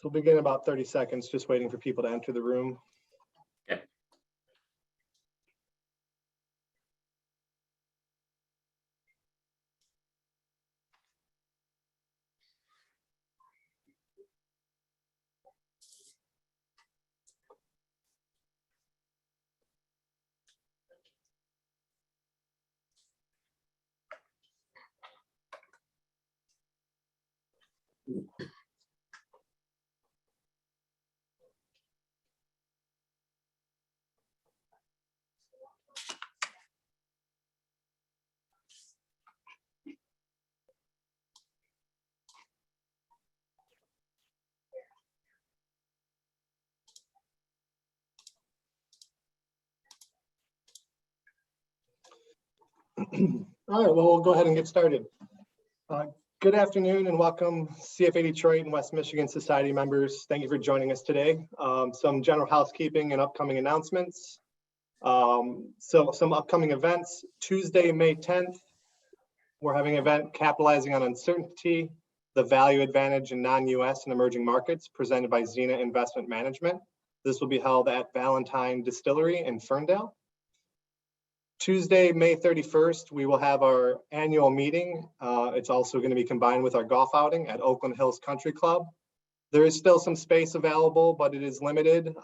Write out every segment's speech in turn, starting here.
So we'll begin in about 30 seconds, just waiting for people to enter the room. Okay. All right, well, we'll go ahead and get started. Good afternoon and welcome CFA Detroit and West Michigan Society members. Thank you for joining us today. Some general housekeeping and upcoming announcements. So some upcoming events. Tuesday, May 10th, we're having an event capitalizing on uncertainty, the value advantage in non-US and emerging markets presented by Zena Investment Management. This will be held at Valentine Distillery in Ferndale. Tuesday, May 31st, we will have our annual meeting. It's also going to be combined with our golf outing at Oakland Hills Country Club. There is still some space available, but it is limited.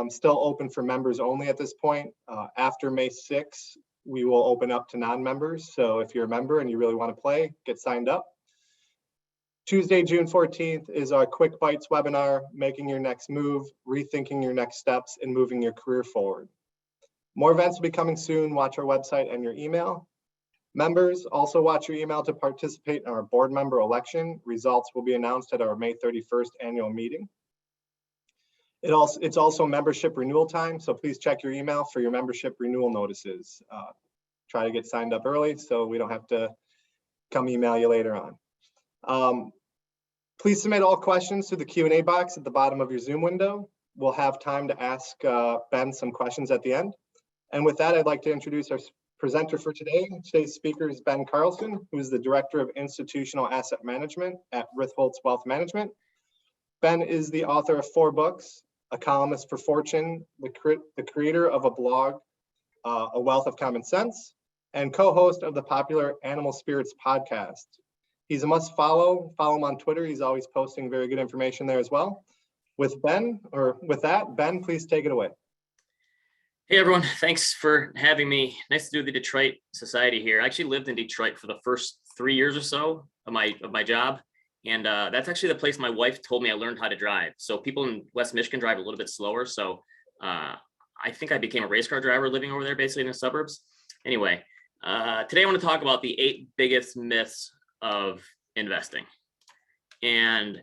Still open for members only at this point. After May 6th, we will open up to non-members. So if you're a member and you really want to play, get signed up. Tuesday, June 14th is our Quick Bites webinar, Making Your Next Move, Rethinking Your Next Steps, and Moving Your Career Forward. More events will be coming soon. Watch our website and your email. Members, also watch your email to participate in our board member election. Results will be announced at our May 31st annual meeting. It's also membership renewal time, so please check your email for your membership renewal notices. Try to get signed up early so we don't have to come email you later on. Please submit all questions to the Q&A box at the bottom of your Zoom window. We'll have time to ask Ben some questions at the end. And with that, I'd like to introduce our presenter for today. Today's speaker is Ben Carlson, who is the Director of Institutional Asset Management at Ritholtz Wealth Management. Ben is the author of 4 books, a columnist for Fortune, the creator of a blog, A Wealth of Common Sense, and co-host of the popular Animal Spirits podcast. He's a must follow. Follow him on Twitter. He's always posting very good information there as well. With that, Ben, please take it away. Hey everyone, thanks for having me. Nice to do the Detroit Society here. I actually lived in Detroit for the first 3 years or so of my job. And that's actually the place my wife told me I learned how to drive. So people in West Michigan drive a little bit slower. So I think I became a race car driver living over there, basically in the suburbs. Anyway, today I want to talk about the 8 biggest myths of investing. And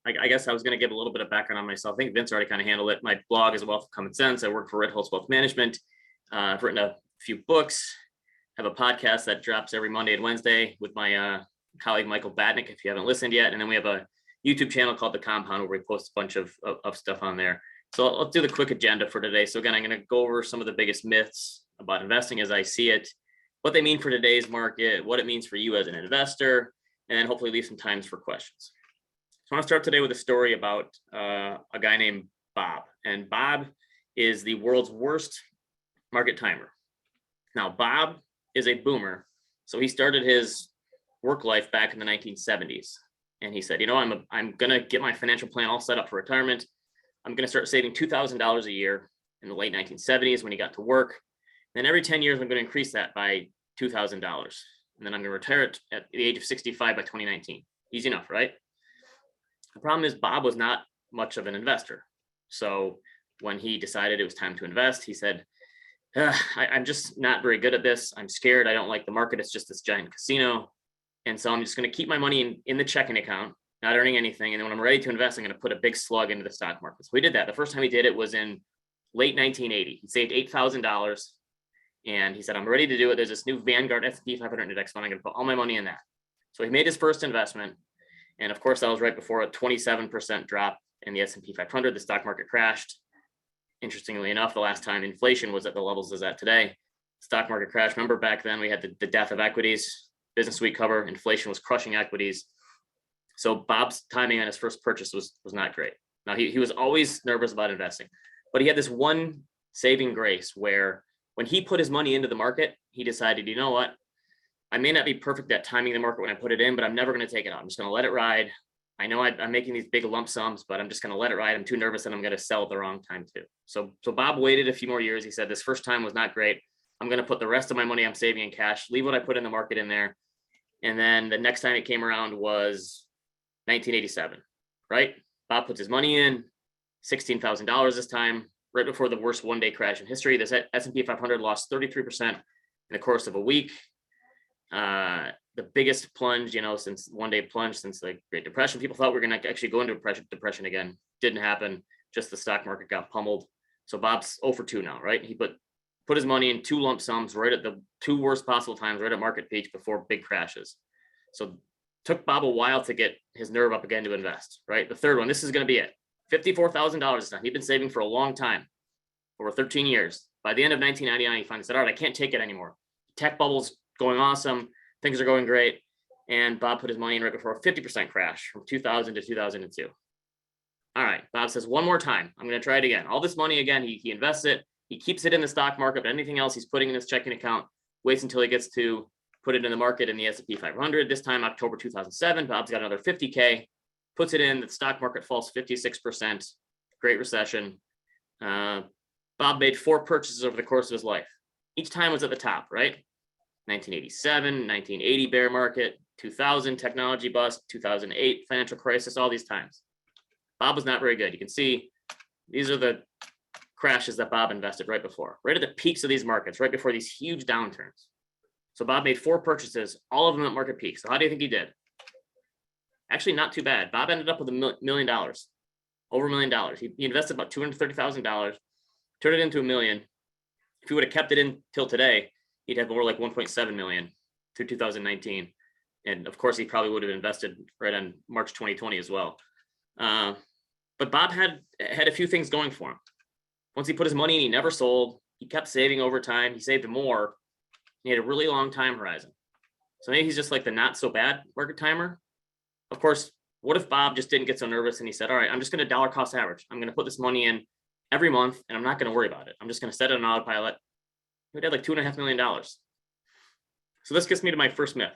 I guess I was going to give a little bit of background on myself. I think Vince already kind of handled it. My blog is A Wealth of Common Sense. I work for Ritholtz Wealth Management. I've written a few books. I have a podcast that drops every Monday and Wednesday with my colleague Michael Badnick, if you haven't listened yet. And then we have a YouTube channel called The Compound where we post a bunch of stuff on there. So let's do the quick agenda for today. So again, I'm going to go over some of the biggest myths about investing as I see it, what they mean for today's market, what it means for you as an investor, and then hopefully leave some time for questions. So I want to start today with a story about a guy named Bob. And Bob is the world's worst market timer. Now, Bob is a boomer. So he started his work life back in the 1970s. And he said, you know, I'm going to get my financial plan all set up for retirement. I'm going to start saving $2,000 a year in the late 1970s when he got to work. Then every 10 years, I'm going to increase that by $2,000. And then I'm going to retire it at the age of 65 by 2019. Easy enough, right? The problem is Bob was not much of an investor. So when he decided it was time to invest, he said, I'm just not very good at this. I'm scared. I don't like the market. It's just this giant casino. And so I'm just going to keep my money in the checking account, not earning anything. And then when I'm ready to invest, I'm going to put a big slug into the stock market. So we did that. The first time he did it was in late 1980. He saved $8,000. And he said, I'm ready to do it. There's this new Vanguard S&P 500 index fund. I'm going to put all my money in that. So he made his first investment. And of course, that was right before a 27% drop in the S&P 500. The stock market crashed. Interestingly enough, the last time inflation was at the levels it's at today, stock market crashed. Remember back then we had the death of equities, Business Week cover, inflation was crushing equities. So Bob's timing on his first purchase was not great. Now he was always nervous about investing, but he had this one saving grace where when he put his money into the market, he decided, you know what, I may not be perfect at timing the market when I put it in, but I'm never going to take it out. I'm just going to let it ride. I know I'm making these big lump sums, but I'm just going to let it ride. I'm too nervous and I'm going to sell at the wrong time too. So Bob waited a few more years. He said, this first time was not great. I'm going to put the rest of my money I'm saving in cash, leave what I put in the market in there. And then the next time it came around was 1987, right? Bob puts his money in, $16,000 this time, right before the worst one-day crash in history. This S&P 500 lost 33% in the course of a week. The biggest plunge, since one-day plunge since the Great Depression. People thought we were going to actually go into depression again. Didn't happen. Just the stock market got pummeled. So Bob's 0 for 2 now, right? He put his money in 2 lump sums right at the 2 worst possible times, right at market peak before big crashes. So took Bob a while to get his nerve up again to invest, right? The third one, this is going to be it. $54,000 this time. He'd been saving for a long time, over 13 years. By the end of 1999, he finally said, all right, I can't take it anymore. Tech bubble's going awesome. Things are going great. And Bob put his money in right before a 50% crash from 2000 to 2002. All right, Bob says, one more time. I'm going to try it again. All this money again, he invests it. He keeps it in the stock market, but anything else he's putting in his checking account, waits until he gets to put it in the market in the S&P 500. This time, October 2007, Bob's got another 50K, puts it in, the stock market falls 56%, Great Recession. Bob made 4 purchases over the course of his life. Each time was at the top, right? 1987, 1980 bear market, 2000 technology bust, 2008 financial crisis, all these times. Bob was not very good. You can see these are the crashes that Bob invested right before, right at the peaks of these markets, right before these huge downturns. So Bob made 4 purchases, all of them at market peak. So how do you think he did? Actually, not too bad. Bob ended up with $1 million, over $1 million. He invested about $230,000, turned it into $1 million. If he would have kept it in till today, he'd have more like 1.7 million through 2019. And of course, he probably would have invested right on March 2020 as well. But Bob had a few things going for him. Once he put his money in, he never sold. He kept saving over time. He saved more. He had a really long time horizon. So maybe he's just like the not so bad market timer. Of course, what if Bob just didn't get so nervous and he said, all right, I'm just going to dollar cost average. I'm going to put this money in every month and I'm not going to worry about it. I'm just going to set it on autopilot. He had like $2.5 million. So this gets me to my first myth,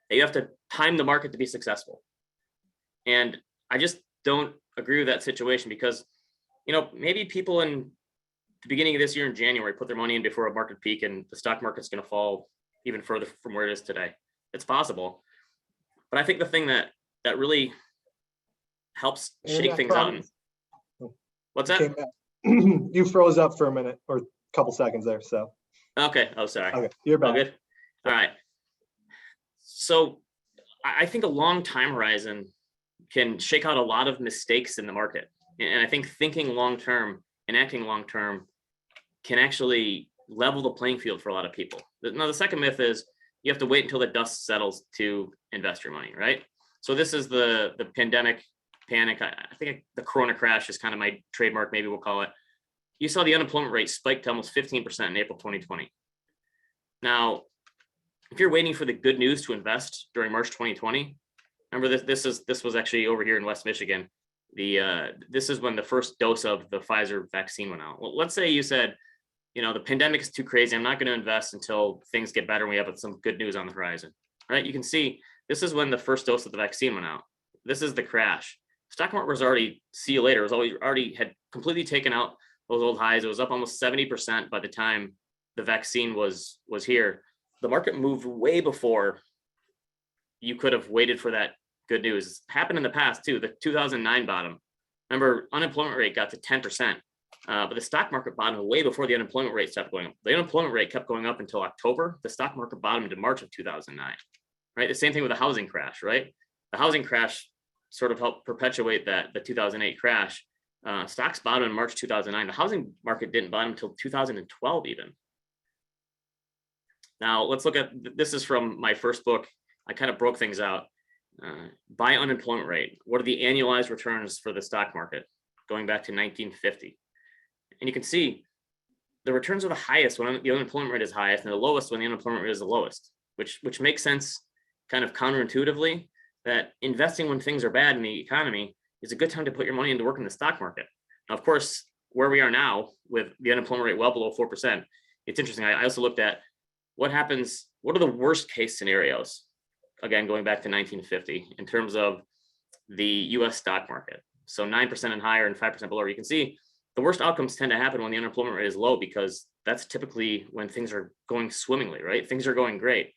that you have to time the market to be successful. And I just don't agree with that situation because, maybe people in the beginning of this year in January put their money in before a market peak and the stock market's going to fall even further from where it is today. It's possible. But I think the thing that really helps shake things out. What's that? You froze up for a minute or a couple seconds there. So. Okay. Oh, sorry. Okay. You're back. All good. All right. So I think a long time horizon can shake out a lot of mistakes in the market. And I think thinking long-term and acting long-term can actually level the playing field for a lot of people. Now, the second myth is you have to wait until the dust settles to invest your money, right? So this is the pandemic panic. I think the Corona crash is kind of my trademark, maybe we'll call it. You saw the unemployment rate spike to almost 15% in April 2020. Now, if you're waiting for the good news to invest during March 2020, remember this was actually over here in West Michigan. This is when the first dose of the Pfizer vaccine went out. Well, let's say you said, the pandemic is too crazy. I'm not going to invest until things get better and we have some good news on the horizon, right? You can see this is when the first dose of the vaccine went out. This is the crash. Stock market was already, see you later, already had completely taken out those old highs. It was up almost 70% by the time the vaccine was here. The market moved way before you could have waited for that good news. It's happened in the past too. The 2009 bottom. Remember, unemployment rate got to 10%, but the stock market bottomed way before the unemployment rate stopped going up. The unemployment rate kept going up until October. The stock market bottomed in March of 2009, right? The same thing with the housing crash, right? The housing crash sort of helped perpetuate the 2008 crash. Stocks bottomed in March 2009. The housing market didn't bottom until 2012 even. Now let's look at, this is from my first book. I kind of broke things out. By unemployment rate, what are the annualized returns for the stock market going back to 1950? And you can see the returns are the highest when the unemployment rate is highest and the lowest when the unemployment rate is the lowest, which makes sense kind of counterintuitively. that investing when things are bad in the economy is a good time to put your money into work in the stock market. Now, of course, where we are now with the unemployment rate well below 4%, it's interesting. I also looked at what happens, what are the worst case scenarios? Again, going back to 1950 in terms of the US stock market. So 9% and higher and 5% below. You can see the worst outcomes tend to happen when the unemployment rate is low, because that's typically when things are going swimmingly, right? Things are going great.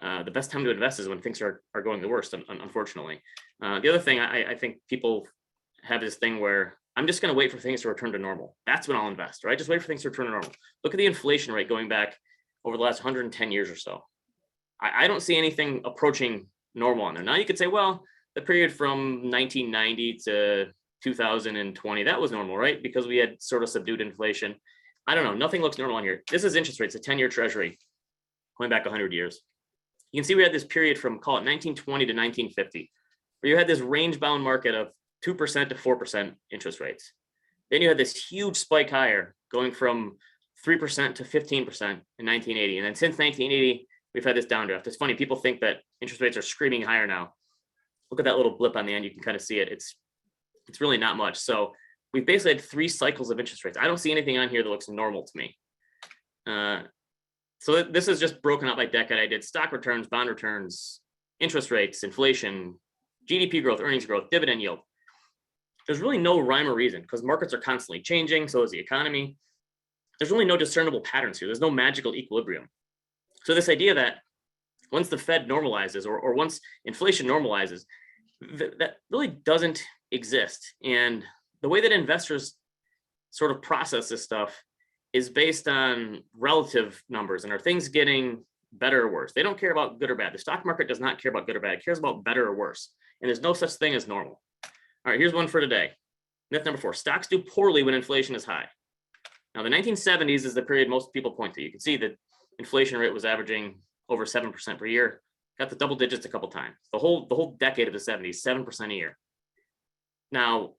The best time to invest is when things are going the worst, unfortunately. The other thing, I think people have this thing where I'm just going to wait for things to return to normal. That's when I'll invest, right? Just wait for things to return to normal. Look at the inflation rate going back over the last 110 years or so. I don't see anything approaching normal on there. Now you could say, well, the period from 1990 to 2020, that was normal, right? Because we had sort of subdued inflation. I don't know. Nothing looks normal on here. This is interest rates, a 10-year Treasury going back 100 years. You can see we had this period from, call it 1920 to 1950, where you had this range-bound market of 2% to 4% interest rates. Then you had this huge spike higher going from 3% to 15% in 1980. And then since 1980, we've had this downdraft. It's funny, people think that interest rates are screaming higher now. Look at that little blip on the end. You can kind of see it. It's really not much. So we've basically had 3 cycles of interest rates. I don't see anything on here that looks normal to me. So this is just broken out by decade. I did stock returns, bond returns, interest rates, inflation, GDP growth, earnings growth, dividend yield. There's really no rhyme or reason because markets are constantly changing. So is the economy. There's really no discernible patterns here. There's no magical equilibrium. So this idea that once the Fed normalizes or once inflation normalizes, that really doesn't exist. And the way that investors sort of process this stuff is based on relative numbers. And are things getting better or worse? They don't care about good or bad. The stock market does not care about good or bad. It cares about better or worse. And there's no such thing as normal. All right, here's one for today. Myth number 4, stocks do poorly when inflation is high. Now, the 1970s is the period most people point to. You can see that inflation rate was averaging over 7% per year. Got the double digits a couple times. The whole decade of the 70s, 7% a year. Now,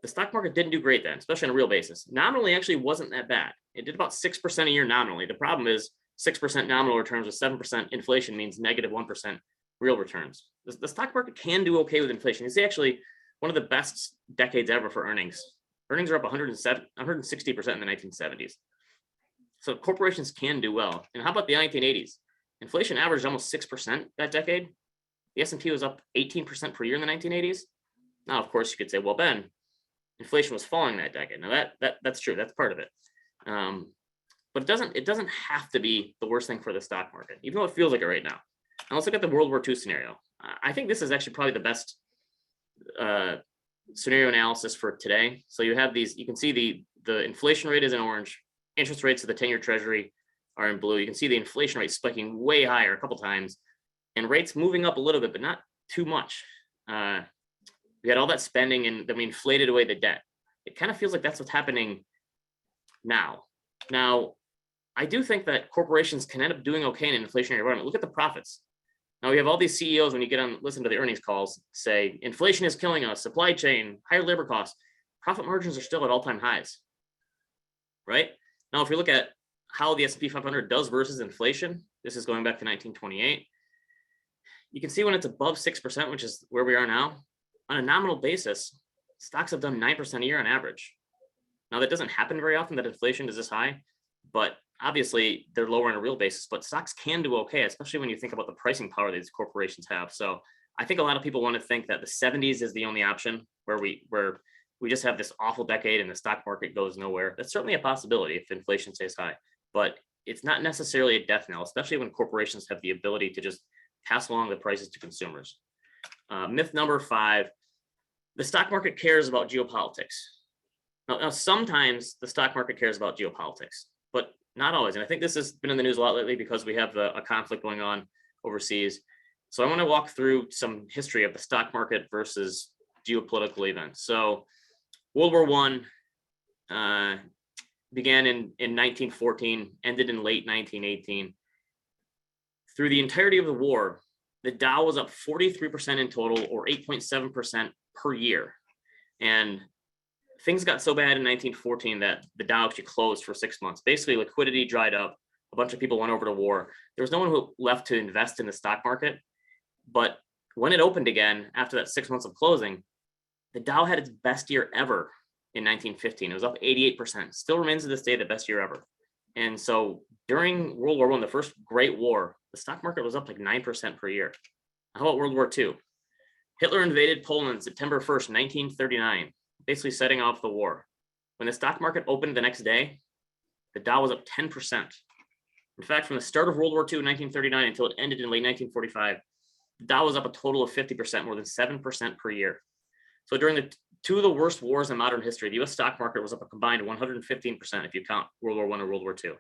the stock market didn't do great then, especially on a real basis. Nominally, actually wasn't that bad. It did about 6% a year nominally. The problem is 6% nominal returns with 7% inflation means negative 1% real returns. The stock market can do okay with inflation. You see, actually, one of the best decades ever for earnings. Earnings are up 160% in the 1970s. So corporations can do well. And how about the 1980s? Inflation averaged almost 6% that decade. The S&P was up 18% per year in the 1980s. Now, of course, you could say, well, Ben, inflation was falling that decade. Now that's true. That's part of it. But it doesn't have to be the worst thing for the stock market, even though it feels like it right now. Now let's look at the World War II scenario. I think this is actually probably the best scenario analysis for today. So you have these, you can see the inflation rate is in orange, interest rates of the 10-year Treasury are in blue. You can see the inflation rate spiking way higher a couple times and rates moving up a little bit, but not too much. We had all that spending and then we inflated away the debt. It kind of feels like that's what's happening now. Now, I do think that corporations can end up doing okay in an inflationary environment. Look at the profits. Now we have all these CEOs, when you get on, listen to the earnings calls, say inflation is killing us, supply chain, higher labor costs. Profit margins are still at all-time highs, right? Now, if we look at how the S&P 500 does versus inflation, this is going back to 1928. You can see when it's above 6%, which is where we are now, on a nominal basis, stocks have done 9% a year on average. Now, that doesn't happen very often that inflation is this high, but obviously they're lower on a real basis, but stocks can do okay, especially when you think about the pricing power that these corporations have. So I think a lot of people want to think that the 70s is the only option where we just have this awful decade and the stock market goes nowhere. That's certainly a possibility if inflation stays high, but it's not necessarily a death knell, especially when corporations have the ability to just pass along the prices to consumers. Myth number 5, the stock market cares about geopolitics. Now, sometimes the stock market cares about geopolitics, but not always. And I think this has been in the news a lot lately because we have a conflict going on overseas. So I want to walk through some history of the stock market versus geopolitical events. So World War I began in 1914, ended in late 1918. Through the entirety of the war, the Dow was up 43% in total, or 8.7% per year. And things got so bad in 1914 that the Dow actually closed for 6 months. Basically, liquidity dried up. A bunch of people went over to war. There was no one who left to invest in the stock market. But when it opened again after that 6 months of closing, the Dow had its best year ever in 1915. It was up 88%. Still remains to this day the best year ever. And so during World War I, the first Great War, the stock market was up like 9% per year. How about World War II? Hitler invaded Poland September 1st, 1939, basically setting off the war. When the stock market opened the next day, the Dow was up 10%. In fact, from the start of World War II in 1939 until it ended in late 1945, the Dow was up a total of 50%, more than 7% per year. So during the two of the worst wars in modern history, the US stock market was up a combined 115% if you count World War I or World War II.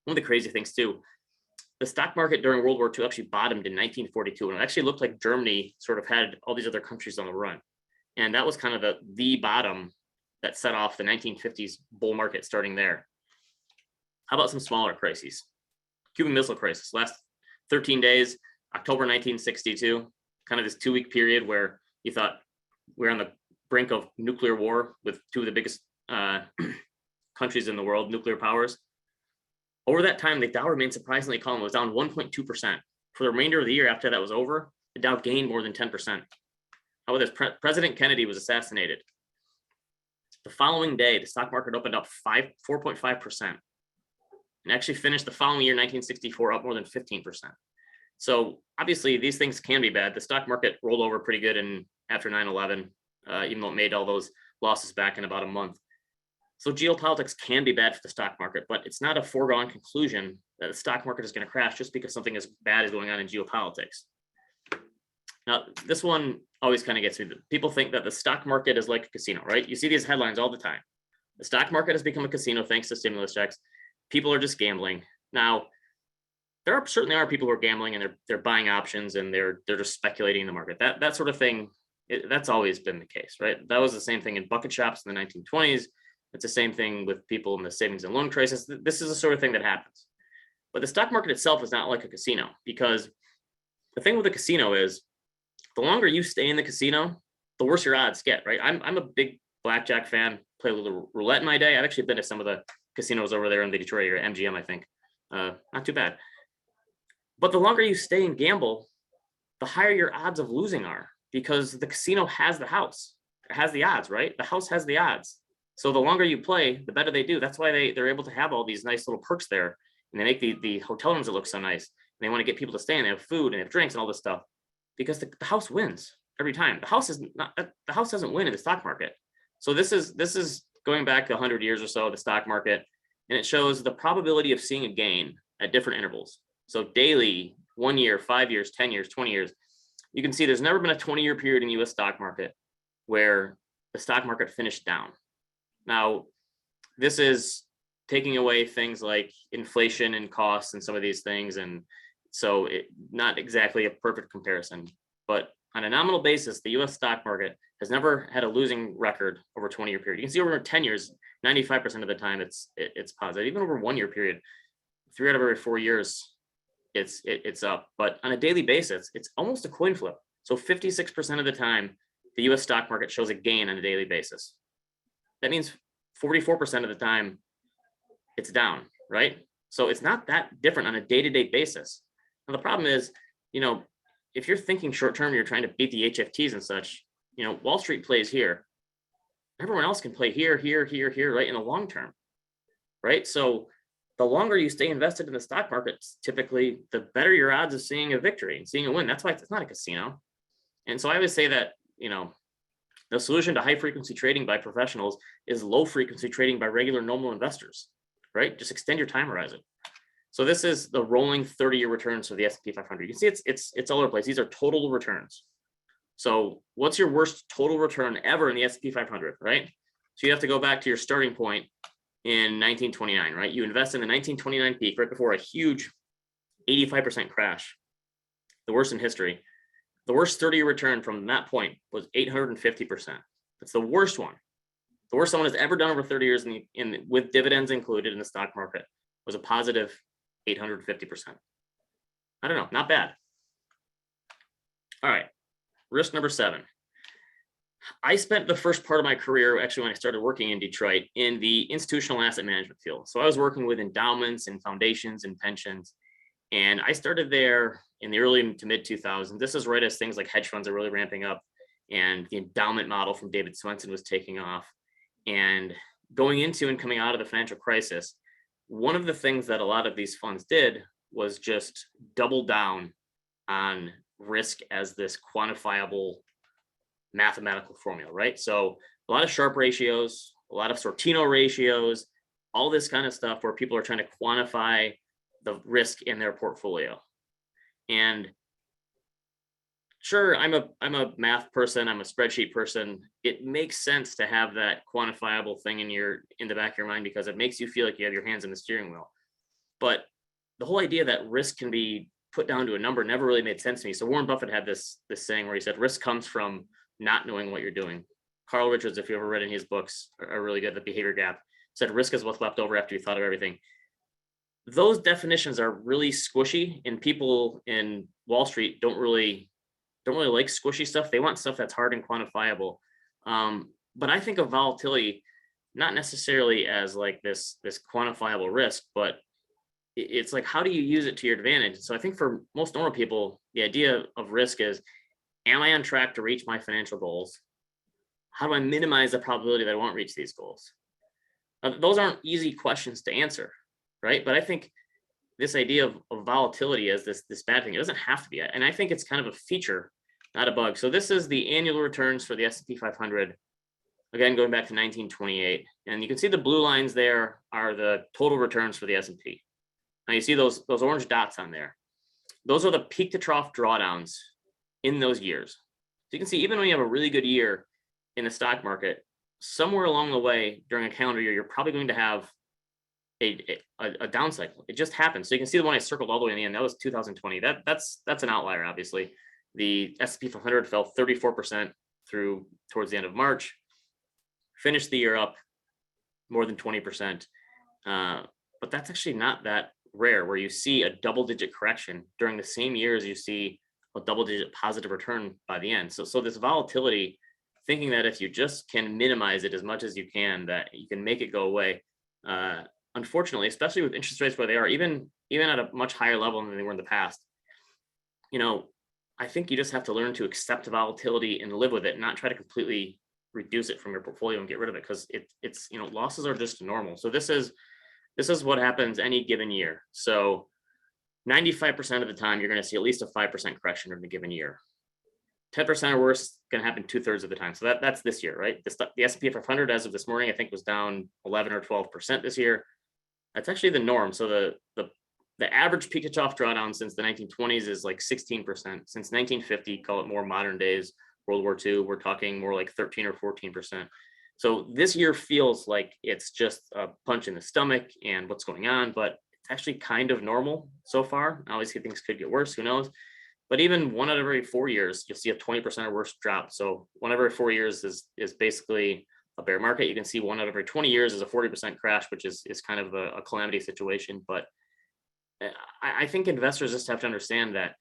One of the crazy things too, the stock market during World War II actually bottomed in 1942, and it actually looked like Germany sort of had all these other countries on the run. And that was kind of the bottom that set off the 1950s bull market starting there. How about some smaller crises? Cuban Missile Crisis, last 13 days, October 1962, kind of this 2-week period where you thought we're on the brink of nuclear war with two of the biggest countries in the world, nuclear powers. Over that time, the Dow remained surprisingly calm. It was down 1.2%. For the remainder of the year after that was over, the Dow gained more than 10%. How about this? President Kennedy was assassinated. The following day, the stock market opened up 4.5%. And actually finished the following year, 1964, up more than 15%. So obviously these things can be bad. The stock market rolled over pretty good after 9/11, even though it made all those losses back in about a month. So geopolitics can be bad for the stock market, but it's not a foregone conclusion that the stock market is going to crash just because something as bad is going on in geopolitics. Now, this one always kind of gets me. People think that the stock market is like a casino, right? You see these headlines all the time. The stock market has become a casino thanks to stimulus checks. People are just gambling. Now, there certainly are people who are gambling and they're buying options and they're just speculating in the market. That sort of thing, that's always been the case, right? That was the same thing in bucket shops in the 1920s. It's the same thing with people in the savings and loan crisis. This is the sort of thing that happens. But the stock market itself is not like a casino, because the thing with a casino is the longer you stay in the casino, the worse your odds get, right? I'm a big blackjack fan, play a little roulette in my day. I've actually been to some of the casinos over there in the Detroit area, MGM, I think. Not too bad. But the longer you stay and gamble, the higher your odds of losing are, because the casino has the house. It has the odds, right? The house has the odds. So the longer you play, the better they do. That's why they're able to have all these nice little perks there. And they make the hotel rooms that look so nice. And they want to get people to stay and they have food and they have drinks and all this stuff, because the house wins every time. The house doesn't win in the stock market. So this is going back 100 years or so, the stock market, and it shows the probability of seeing a gain at different intervals. So daily, 1 year, 5 years, 10 years, 20 years, you can see there's never been a 20-year period in the US stock market where the stock market finished down. Now, this is taking away things like inflation and costs and some of these things. And so not exactly a perfect comparison, but on a nominal basis, the US stock market has never had a losing record over a 20-year period. You can see over 10 years, 95% of the time it's positive. Even over a 1-year period, 3 out of every 4 years, it's up. But on a daily basis, it's almost a coin flip. So 56% of the time, the US stock market shows a gain on a daily basis. That means 44% of the time it's down, right? So it's not that different on a day-to-day basis. Now, the problem is, if you're thinking short-term, you're trying to beat the HFTs and such, Wall Street plays here. Everyone else can play here, right, in the long term, right? So the longer you stay invested in the stock markets, typically, the better your odds of seeing a victory and seeing a win. That's why it's not a casino. And so I always say that, the solution to high frequency trading by professionals is low frequency trading by regular normal investors, right? Just extend your time horizon. So this is the rolling 30-year returns for the S&P 500. You can see it's all over the place. These are total returns. So what's your worst total return ever in the S&P 500, right? So you have to go back to your starting point in 1929, right? You invest in the 1929 peak right before a huge 85% crash, the worst in history. The worst 30-year return from that point was 850%. That's the worst one. The worst someone has ever done over 30 years with dividends included in the stock market was a positive 850%. I don't know, not bad. All right, risk number 7. I spent the first part of my career, actually when I started working in Detroit, in the institutional asset management field. So I was working with endowments and foundations and pensions. And I started there in the early to mid 2000s. This is right as things like hedge funds are really ramping up and the endowment model from David Swensen was taking off. And going into and coming out of the financial crisis, one of the things that a lot of these funds did was just double down on risk as this quantifiable mathematical formula, right? So a lot of Sharpe ratios, a lot of Sortino ratios, all this kind of stuff where people are trying to quantify the risk in their portfolio. And sure, I'm a math person, I'm a spreadsheet person. It makes sense to have that quantifiable thing in the back of your mind because it makes you feel like you have your hands in the steering wheel. But the whole idea that risk can be put down to a number never really made sense to me. So Warren Buffett had this saying where he said risk comes from not knowing what you're doing. Carl Richards, if you ever read any of his books, are really good. The Behavior Gap said risk is what's left over after you thought of everything. Those definitions are really squishy, and people in Wall Street don't really like squishy stuff. They want stuff that's hard and quantifiable. But I think of volatility not necessarily as like this quantifiable risk, but it's like, how do you use it to your advantage? So I think for most normal people, the idea of risk is, am I on track to reach my financial goals? How do I minimize the probability that I won't reach these goals? Those aren't easy questions to answer, right? But I think this idea of volatility as this bad thing, it doesn't have to be. And I think it's kind of a feature, not a bug. So this is the annual returns for the S&P 500. Again, going back to 1928. And you can see the blue lines there are the total returns for the S&P. Now you see those orange dots on there. Those are the peak to trough drawdowns in those years. So you can see even when you have a really good year in the stock market, somewhere along the way during a calendar year, you're probably going to have a down cycle. It just happens. So you can see the one I circled all the way in the end. That was 2020. That's an outlier, obviously. The S&P 500 fell 34% towards the end of March, finished the year up more than 20%. But that's actually not that rare, where you see a double-digit correction during the same year as you see a double-digit positive return by the end. So this volatility, thinking that if you just can minimize it as much as you can, that you can make it go away. Unfortunately, especially with interest rates where they are, even at a much higher level than they were in the past, I think you just have to learn to accept volatility and live with it, not try to completely reduce it from your portfolio and get rid of it, because it's losses are just normal. So this is what happens any given year. So 95% of the time, you're going to see at least a 5% correction in a given year. 10% or worse going to happen 2/3 of the time. So that's this year, right? The S&P 500 as of this morning, I think was down 11 or 12% this year. That's actually the norm. So the average peak to trough drawdown since the 1920s is like 16%. Since 1950, call it more modern days, World War II, we're talking more like 13 or 14%. So this year feels like it's just a punch in the stomach and what's going on, but it's actually kind of normal so far. Obviously, things could get worse, who knows? But even 1 out of every 4 years, you'll see a 20% or worse drop. So 1 out of every 4 years is basically a bear market. You can see 1 out of every 20 years is a 40% crash, which is kind of a calamity situation. But I think investors just have to understand that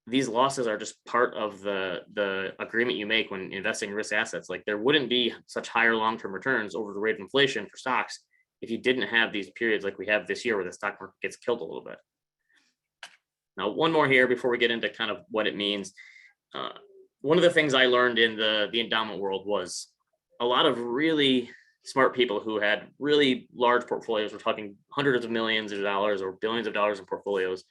these losses are just part of the agreement you make when investing in risk assets. Like, there wouldn't be such higher long-term returns over the rate of inflation for stocks if you didn't have these periods like we have this year where the stock market gets killed a little bit. Now, one more here before we get into kind of what it means. One of the things I learned in the endowment world was a lot of really smart people who had really large portfolios. We're talking hundreds of millions of dollars or billions of dollars in portfolios.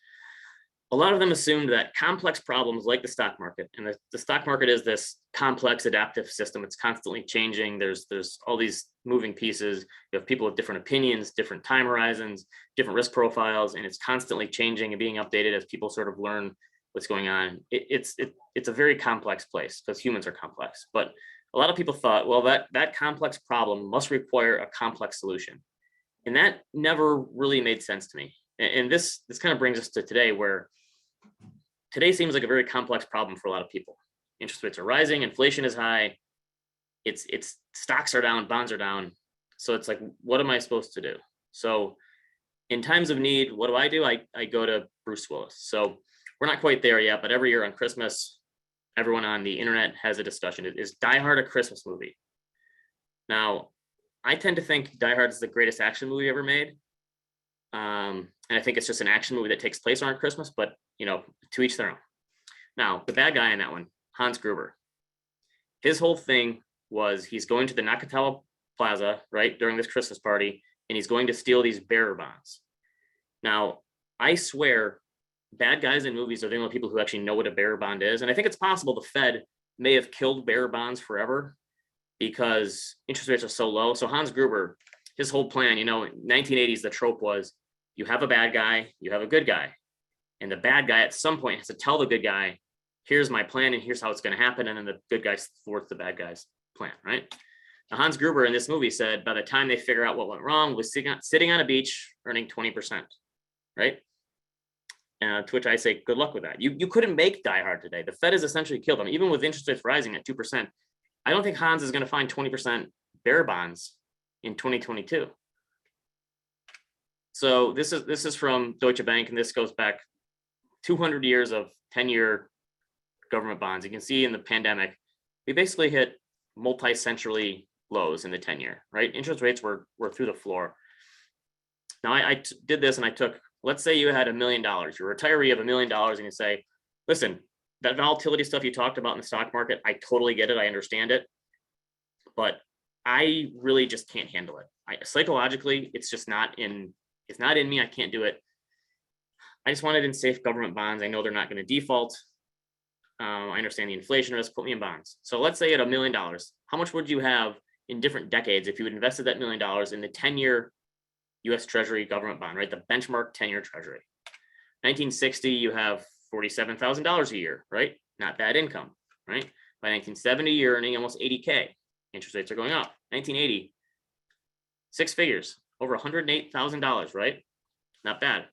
A lot of them assumed that complex problems like the stock market, and the stock market is this complex adaptive system. It's constantly changing. There's all these moving pieces. You have people with different opinions, different time horizons, different risk profiles, and it's constantly changing and being updated as people sort of learn what's going on. It's a very complex place because humans are complex. But a lot of people thought, well, that complex problem must require a complex solution. And that never really made sense to me. And this kind of brings us to today, where today seems like a very complex problem for a lot of people. Interest rates are rising, inflation is high, it's stocks are down, bonds are down. So it's like, what am I supposed to do? So in times of need, what do? I go to Bruce Willis. So we're not quite there yet, but every year on Christmas, everyone on the internet has a discussion. Is Die Hard a Christmas movie? Now, I tend to think Die Hard is the greatest action movie ever made. And I think it's just an action movie that takes place around Christmas, but to each their own. Now, the bad guy in that one, Hans Gruber, his whole thing was he's going to the Nakatomi Plaza, right, during this Christmas party, and he's going to steal these bearer bonds. Now, I swear, bad guys in movies are the only people who actually know what a bearer bond is. And I think it's possible the Fed may have killed bearer bonds forever because interest rates are so low. So Hans Gruber, his whole plan, 1980s, the trope was you have a bad guy, you have a good guy. And the bad guy at some point has to tell the good guy, here's my plan and here's how it's going to happen. And then the good guy thwarts the bad guy's plan, right? Now, Hans Gruber in this movie said by the time they figure out what went wrong was sitting on a beach earning 20%, right? To which I say, good luck with that. You couldn't make Die Hard today. The Fed has essentially killed them. Even with interest rates rising at 2%, I don't think Hans is going to find 20% bearer bonds in 2022. So this is from Deutsche Bank, and this goes back 200 years of 10-year government bonds. You can see in the pandemic, we basically hit multi-century lows in the 10-year, right? Interest rates were through the floor. Now I did this and I took, let's say you had $1 million, you're a retiree of $1 million, and you say, listen, that volatility stuff you talked about in the stock market, I totally get it, I understand it, but I really just can't handle it. Psychologically, it's not in me, I can't do it. I just want it in safe government bonds. I know they're not going to default. I understand the inflation risk, put me in bonds. So let's say at $1 million, how much would you have in different decades if you had invested that $1 million in the 10-year US Treasury government bond, right? The benchmark 10-year Treasury. 1960, you have $47,000 a year, right? Not bad income, right? By 1970, you're earning almost 80K. Interest rates are going up. 1980, 6 figures, over $108,000, right? Not bad.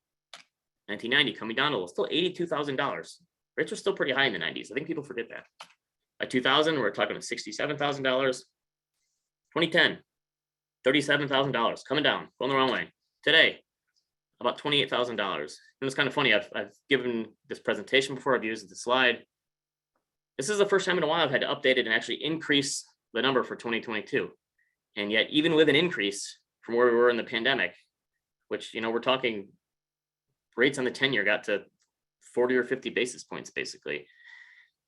1990, coming down a little, still $82,000. Rates are still pretty high in the 90s. I think people forget that. By 2000, we're talking about $67,000. 2010, $37,000, coming down, going the wrong way. Today, about $28,000. And it's kind of funny. I've given this presentation before. I've used the slide. This is the first time in a while I've had to update it and actually increase the number for 2022. And yet, even with an increase from where we were in the pandemic, which, we're talking rates on the 10-year got to 40 or 50 basis points, basically.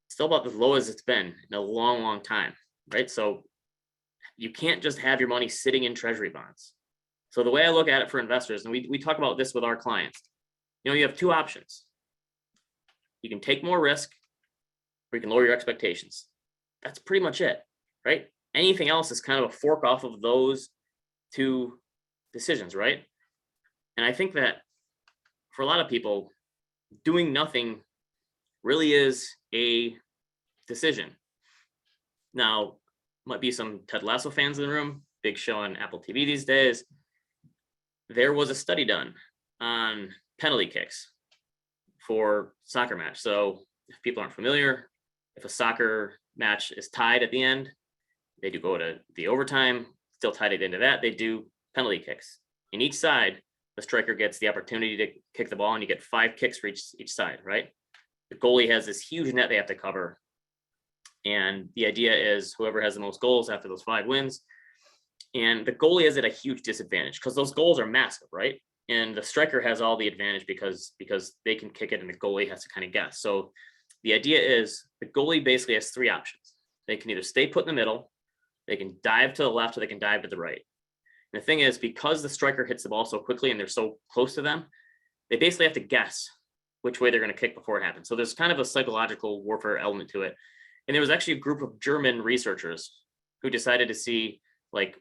Still about as low as it's been in a long, long time, right? So you can't just have your money sitting in Treasury bonds. So the way I look at it for investors, and we talk about this with our clients, you have two options. You can take more risk, or you can lower your expectations. That's pretty much it, right? Anything else is kind of a fork off of those two decisions, right? And I think that for a lot of people, doing nothing really is a decision. Now, might be some Ted Lasso fans in the room, big show on Apple TV these days. There was a study done on penalty kicks for soccer match. So if people aren't familiar, if a soccer match is tied at the end, they do go to the overtime, still tied at the end of that, they do penalty kicks. In each side, the striker gets the opportunity to kick the ball, and you get 5 kicks for each side, right? The goalie has this huge net they have to cover. And the idea is whoever has the most goals after those 5 wins. And the goalie is at a huge disadvantage because those goals are massive, right? And the striker has all the advantage because they can kick it and the goalie has to kind of guess. So the idea is the goalie basically has 3 options. They can either stay put in the middle, they can dive to the left, or they can dive to the right. And the thing is, because the striker hits the ball so quickly and they're so close to them, they basically have to guess which way they're going to kick before it happens. So there's kind of a psychological warfare element to it. And there was actually a group of German researchers who decided to see, like,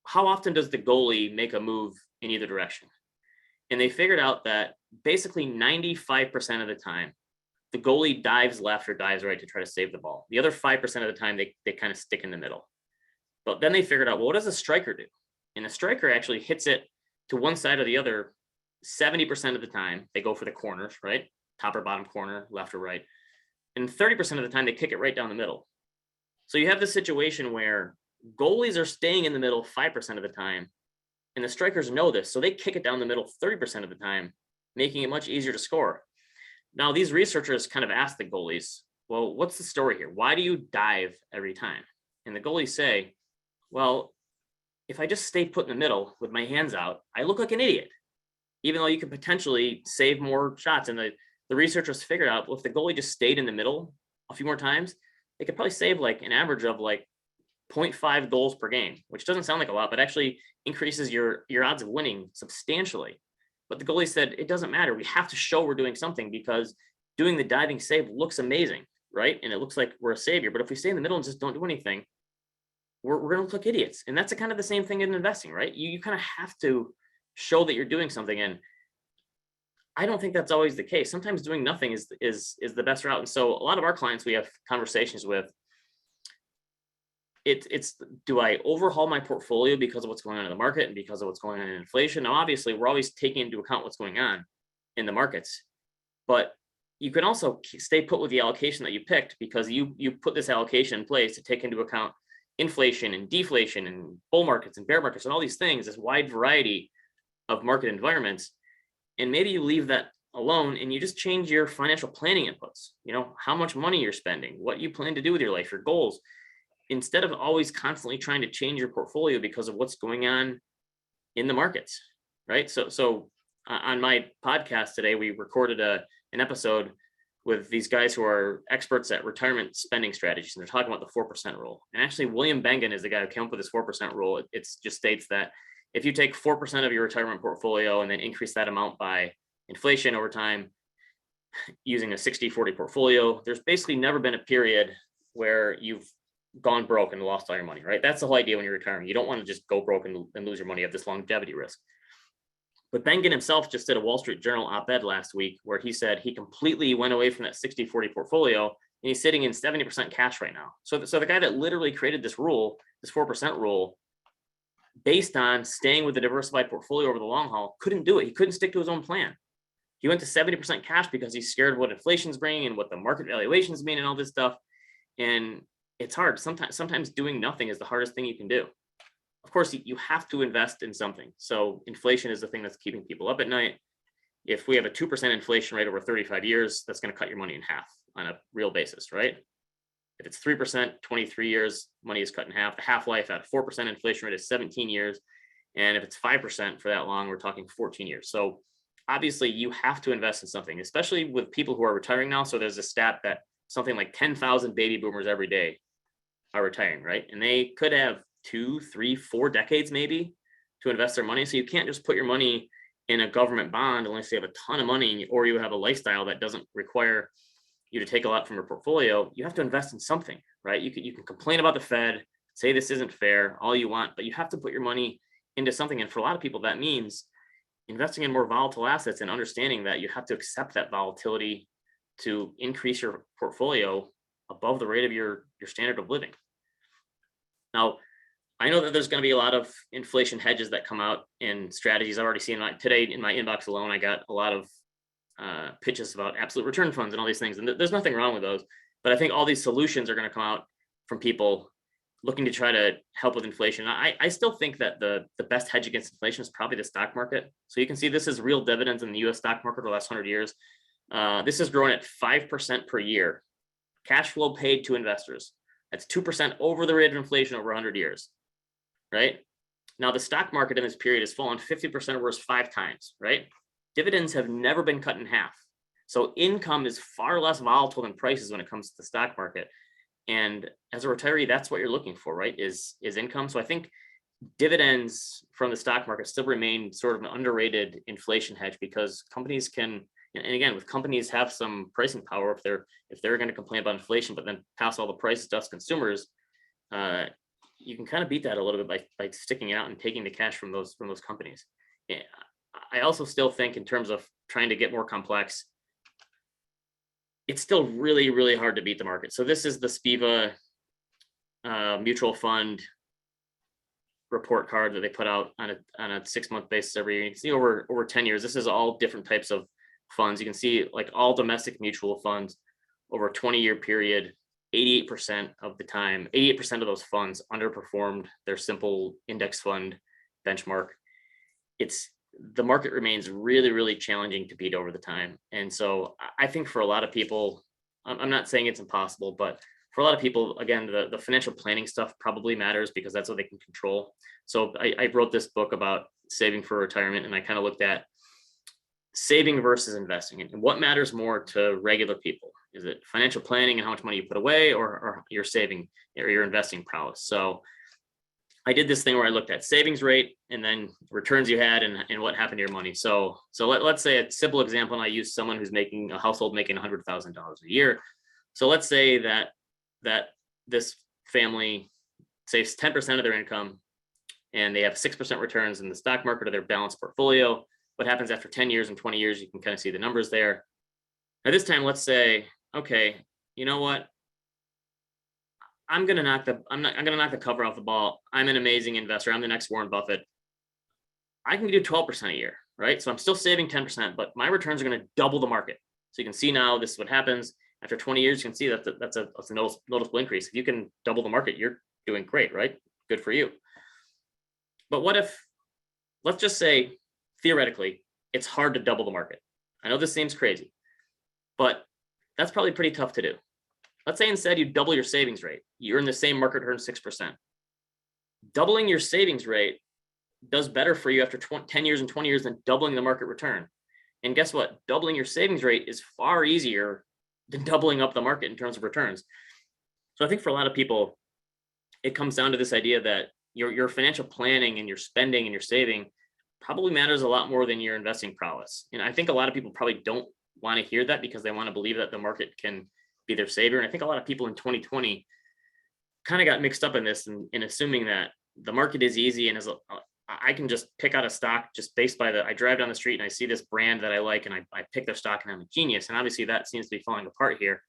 how often does the goalie make a move in either direction? And they figured out that basically 95% of the time, the goalie dives left or dives right to try to save the ball. The other 5% of the time, they kind of stick in the middle. But then they figured out, well, what does a striker do? And the striker actually hits it to one side or the other 70% of the time. They go for the corners, right? Top or bottom corner, left or right. And 30% of the time, they kick it right down the middle. So you have this situation where goalies are staying in the middle 5% of the time, and the strikers know this, so they kick it down the middle 30% of the time, making it much easier to score. Now, these researchers kind of asked the goalies, well, what's the story here? Why do you dive every time? And the goalies say, well, if I just stay put in the middle with my hands out, I look like an idiot. even though you could potentially save more shots. And the researchers figured out, well, if the goalie just stayed in the middle a few more times, they could probably save like an average of like 0.5 goals per game, which doesn't sound like a lot, but actually increases your odds of winning substantially. But the goalie said, it doesn't matter. We have to show we're doing something, because doing the diving save looks amazing, right? And it looks like we're a savior. But if we stay in the middle and just don't do anything, we're going to look like idiots. And that's kind of the same thing in investing, right? You kind of have to show that you're doing something. And I don't think that's always the case. Sometimes doing nothing is the best route. And so a lot of our clients we have conversations with, it's do I overhaul my portfolio because of what's going on in the market and because of what's going on in inflation? Now, obviously, we're always taking into account what's going on in the markets, but you can also stay put with the allocation that you picked, because you put this allocation in place to take into account inflation and deflation and bull markets and bear markets and all these things, this wide variety of market environments. And maybe you leave that alone and you just change your financial planning inputs, how much money you're spending, what you plan to do with your life, your goals, instead of always constantly trying to change your portfolio because of what's going on in the markets, right? So on my podcast today, we recorded an episode with these guys who are experts at retirement spending strategies, and they're talking about the 4% rule. And actually, William Bengen is the guy who came up with this 4% rule. It just states that if you take 4% of your retirement portfolio and then increase that amount by inflation over time using a 60-40 portfolio, there's basically never been a period where you've gone broke and lost all your money, right? That's the whole idea when you're retiring. You don't want to just go broke and lose your money. You have this longevity risk. But Bengen himself just did a Wall Street Journal op-ed last week where he said he completely went away from that 60-40 portfolio, and he's sitting in 70% cash right now. So the guy that literally created this rule, this 4% rule, based on staying with a diversified portfolio over the long haul, couldn't do it. He couldn't stick to his own plan. He went to 70% cash because he's scared of what inflation's bringing and what the market valuations mean and all this stuff. And it's hard. Sometimes doing nothing is the hardest thing you can do. Of course, you have to invest in something. So inflation is the thing that's keeping people up at night. If we have a 2% inflation rate over 35 years, that's going to cut your money in half on a real basis, right? If it's 3%, 23 years, money is cut in half. The half-life at 4% inflation rate is 17 years. And if it's 5% for that long, we're talking 14 years. So obviously you have to invest in something, especially with people who are retiring now. So there's a stat that something like 10,000 baby boomers every day are retiring, right? And they could have 2, 3, 4 decades maybe to invest their money. So you can't just put your money in a government bond unless you have a ton of money or you have a lifestyle that doesn't require you to take a lot from your portfolio. You have to invest in something, right? You can complain about the Fed, say this isn't fair, all you want, but you have to put your money into something. And for a lot of people, that means investing in more volatile assets and understanding that you have to accept that volatility to increase your portfolio above the rate of your standard of living. Now, I know that there's going to be a lot of inflation hedges that come out in strategies. I've already seen today in my inbox alone, I got a lot of pitches about absolute return funds and all these things. And there's nothing wrong with those. But I think all these solutions are going to come out from people looking to try to help with inflation. I still think that the best hedge against inflation is probably the stock market. So you can see this is real dividends in the US stock market over the last 100 years. This is growing at 5% per year. Cash flow paid to investors. That's 2% over the rate of inflation over 100 years, right? Now, the stock market in this period has fallen 50% or worse 5 times, right? Dividends have never been cut in half. So income is far less volatile than prices when it comes to the stock market. And as a retiree, that's what you're looking for, right? Is income. So I think dividends from the stock market still remain sort of an underrated inflation hedge, because companies can, and again, with companies have some pricing power if they're going to complain about inflation, but then pass all the prices to us consumers, you can kind of beat that a little bit by sticking out and taking the cash from those companies. Yeah. I also still think in terms of trying to get more complex, it's still really, really hard to beat the market. So this is the SPIVA mutual fund report card that they put out on a 6-month basis every year. You can see over 10 years, this is all different types of funds. You can see like all domestic mutual funds over a 20-year period, 88% of the time, 88% of those funds underperformed their simple index fund benchmark. The market remains really, really challenging to beat over the time. And so I think for a lot of people, I'm not saying it's impossible, but for a lot of people, again, the financial planning stuff probably matters because that's what they can control. So I wrote this book about saving for retirement, and I kind of looked at saving versus investing, and what matters more to regular people? Is it financial planning and how much money you put away, or your saving or your investing prowess? So I did this thing where I looked at savings rate and then returns you had and what happened to your money. So let's say a simple example, and I use someone who's making a household making $100,000 a year. So let's say that this family saves 10% of their income and they have 6% returns in the stock market or their balanced portfolio. What happens after 10 years and 20 years, you can kind of see the numbers there. Now this time, let's say, okay, you know what? I'm gonna knock the cover off the ball. I'm an amazing investor. I'm the next Warren Buffett. I can do 12% a year, right? So I'm still saving 10%, but my returns are gonna double the market. So you can see now this is what happens. After 20 years, you can see that's a noticeable increase. If you can double the market, you're doing great, right? Good for you. But what if, let's just say, theoretically, it's hard to double the market. I know this seems crazy, but that's probably pretty tough to do. Let's say instead you double your savings rate. You earn the same market return, 6%. Doubling your savings rate does better for you after 10 years and 20 years than doubling the market return. And guess what? Doubling your savings rate is far easier than doubling up the market in terms of returns. So I think for a lot of people, it comes down to this idea that your financial planning and your spending and your saving probably matters a lot more than your investing prowess. And I think a lot of people probably don't want to hear that because they want to believe that the market can be their savior. And I think a lot of people in 2020 kind of got mixed up in this and assuming that the market is easy and I can just pick out a stock just based by I drive down the street and I see this brand that I like and I pick their stock and I'm a genius. And obviously that seems to be falling apart here.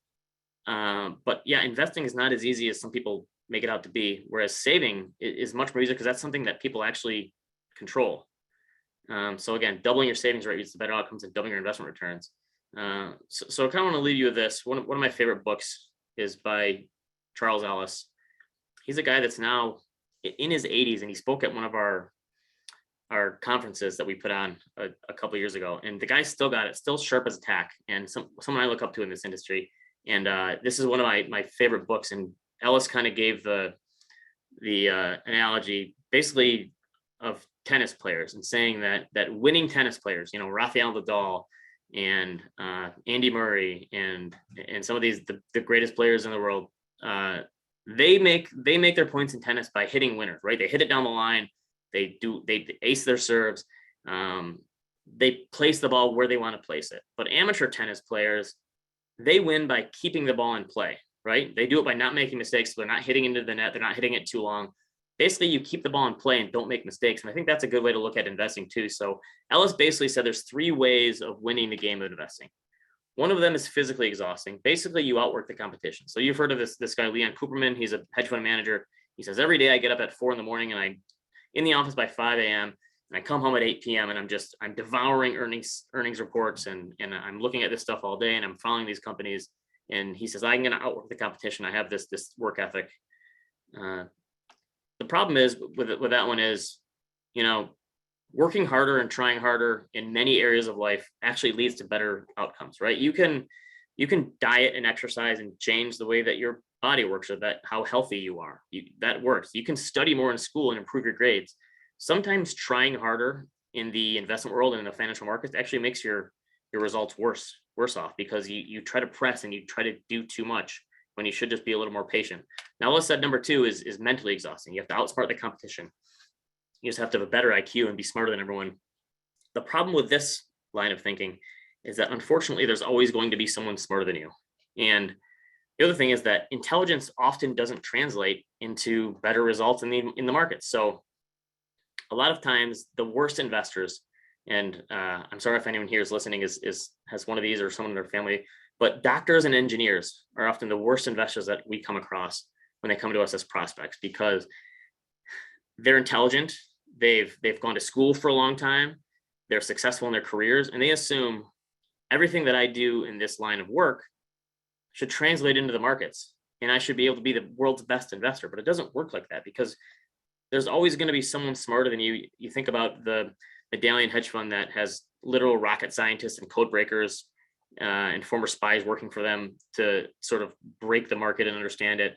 But yeah, investing is not as easy as some people make it out to be, whereas saving is much more easier because that's something that people actually control. So again, doubling your savings rate is the better outcomes than doubling your investment returns. So I kind of want to leave you with this. One of my favorite books is by Charles Ellis. He's a guy that's now in his 80s, and he spoke at one of our conferences that we put on a couple of years ago. And the guy still got it, still sharp as a tack, and someone I look up to in this industry. And this is one of my favorite books. And Ellis kind of gave the analogy basically of tennis players and saying that winning tennis players, Rafael Nadal and Andy Murray and some of these the greatest players in the world, they make their points in tennis by hitting winners, right? They hit it down the line, they ace their serves, they place the ball where they want to place it. But amateur tennis players, they win by keeping the ball in play, right? They do it by not making mistakes. So they're not hitting into the net, they're not hitting it too long. Basically, you keep the ball in play and don't make mistakes. And I think that's a good way to look at investing too. So Ellis basically said there's 3 ways of winning the game of investing. One of them is physically exhausting. Basically, you outwork the competition. So you've heard of this guy, Leon Cooperman. He's a hedge fund manager. He says, every day I get up at 4 a.m. and I'm in the office by 5 a.m. and I come home at 8 p.m. and I'm devouring earnings reports and I'm looking at this stuff all day and I'm following these companies. And he says, I'm going to outwork the competition. I have this work ethic. The problem is with that one is, working harder and trying harder in many areas of life actually leads to better outcomes, right? You can diet and exercise and change the way that your body works or that how healthy you are. That works. You can study more in school and improve your grades. Sometimes trying harder in the investment world and in the financial markets actually makes your results worse off because you try to press and you try to do too much when you should just be a little more patient. Now, Ellis said number 2 is mentally exhausting. You have to outsmart the competition. You just have to have a better IQ and be smarter than everyone. The problem with this line of thinking is that unfortunately, there's always going to be someone smarter than you. And the other thing is that intelligence often doesn't translate into better results in the markets. So a lot of times the worst investors, and I'm sorry if anyone here is listening has one of these or someone in their family, but doctors and engineers are often the worst investors that we come across when they come to us as prospects because they're intelligent, they've gone to school for a long time, they're successful in their careers, and they assume everything that I do in this line of work should translate into the markets and I should be able to be the world's best investor. But it doesn't work like that because there's always going to be someone smarter than you. You think about the medallion hedge fund that has literal rocket scientists and code breakers and former spies working for them to sort of break the market and understand it.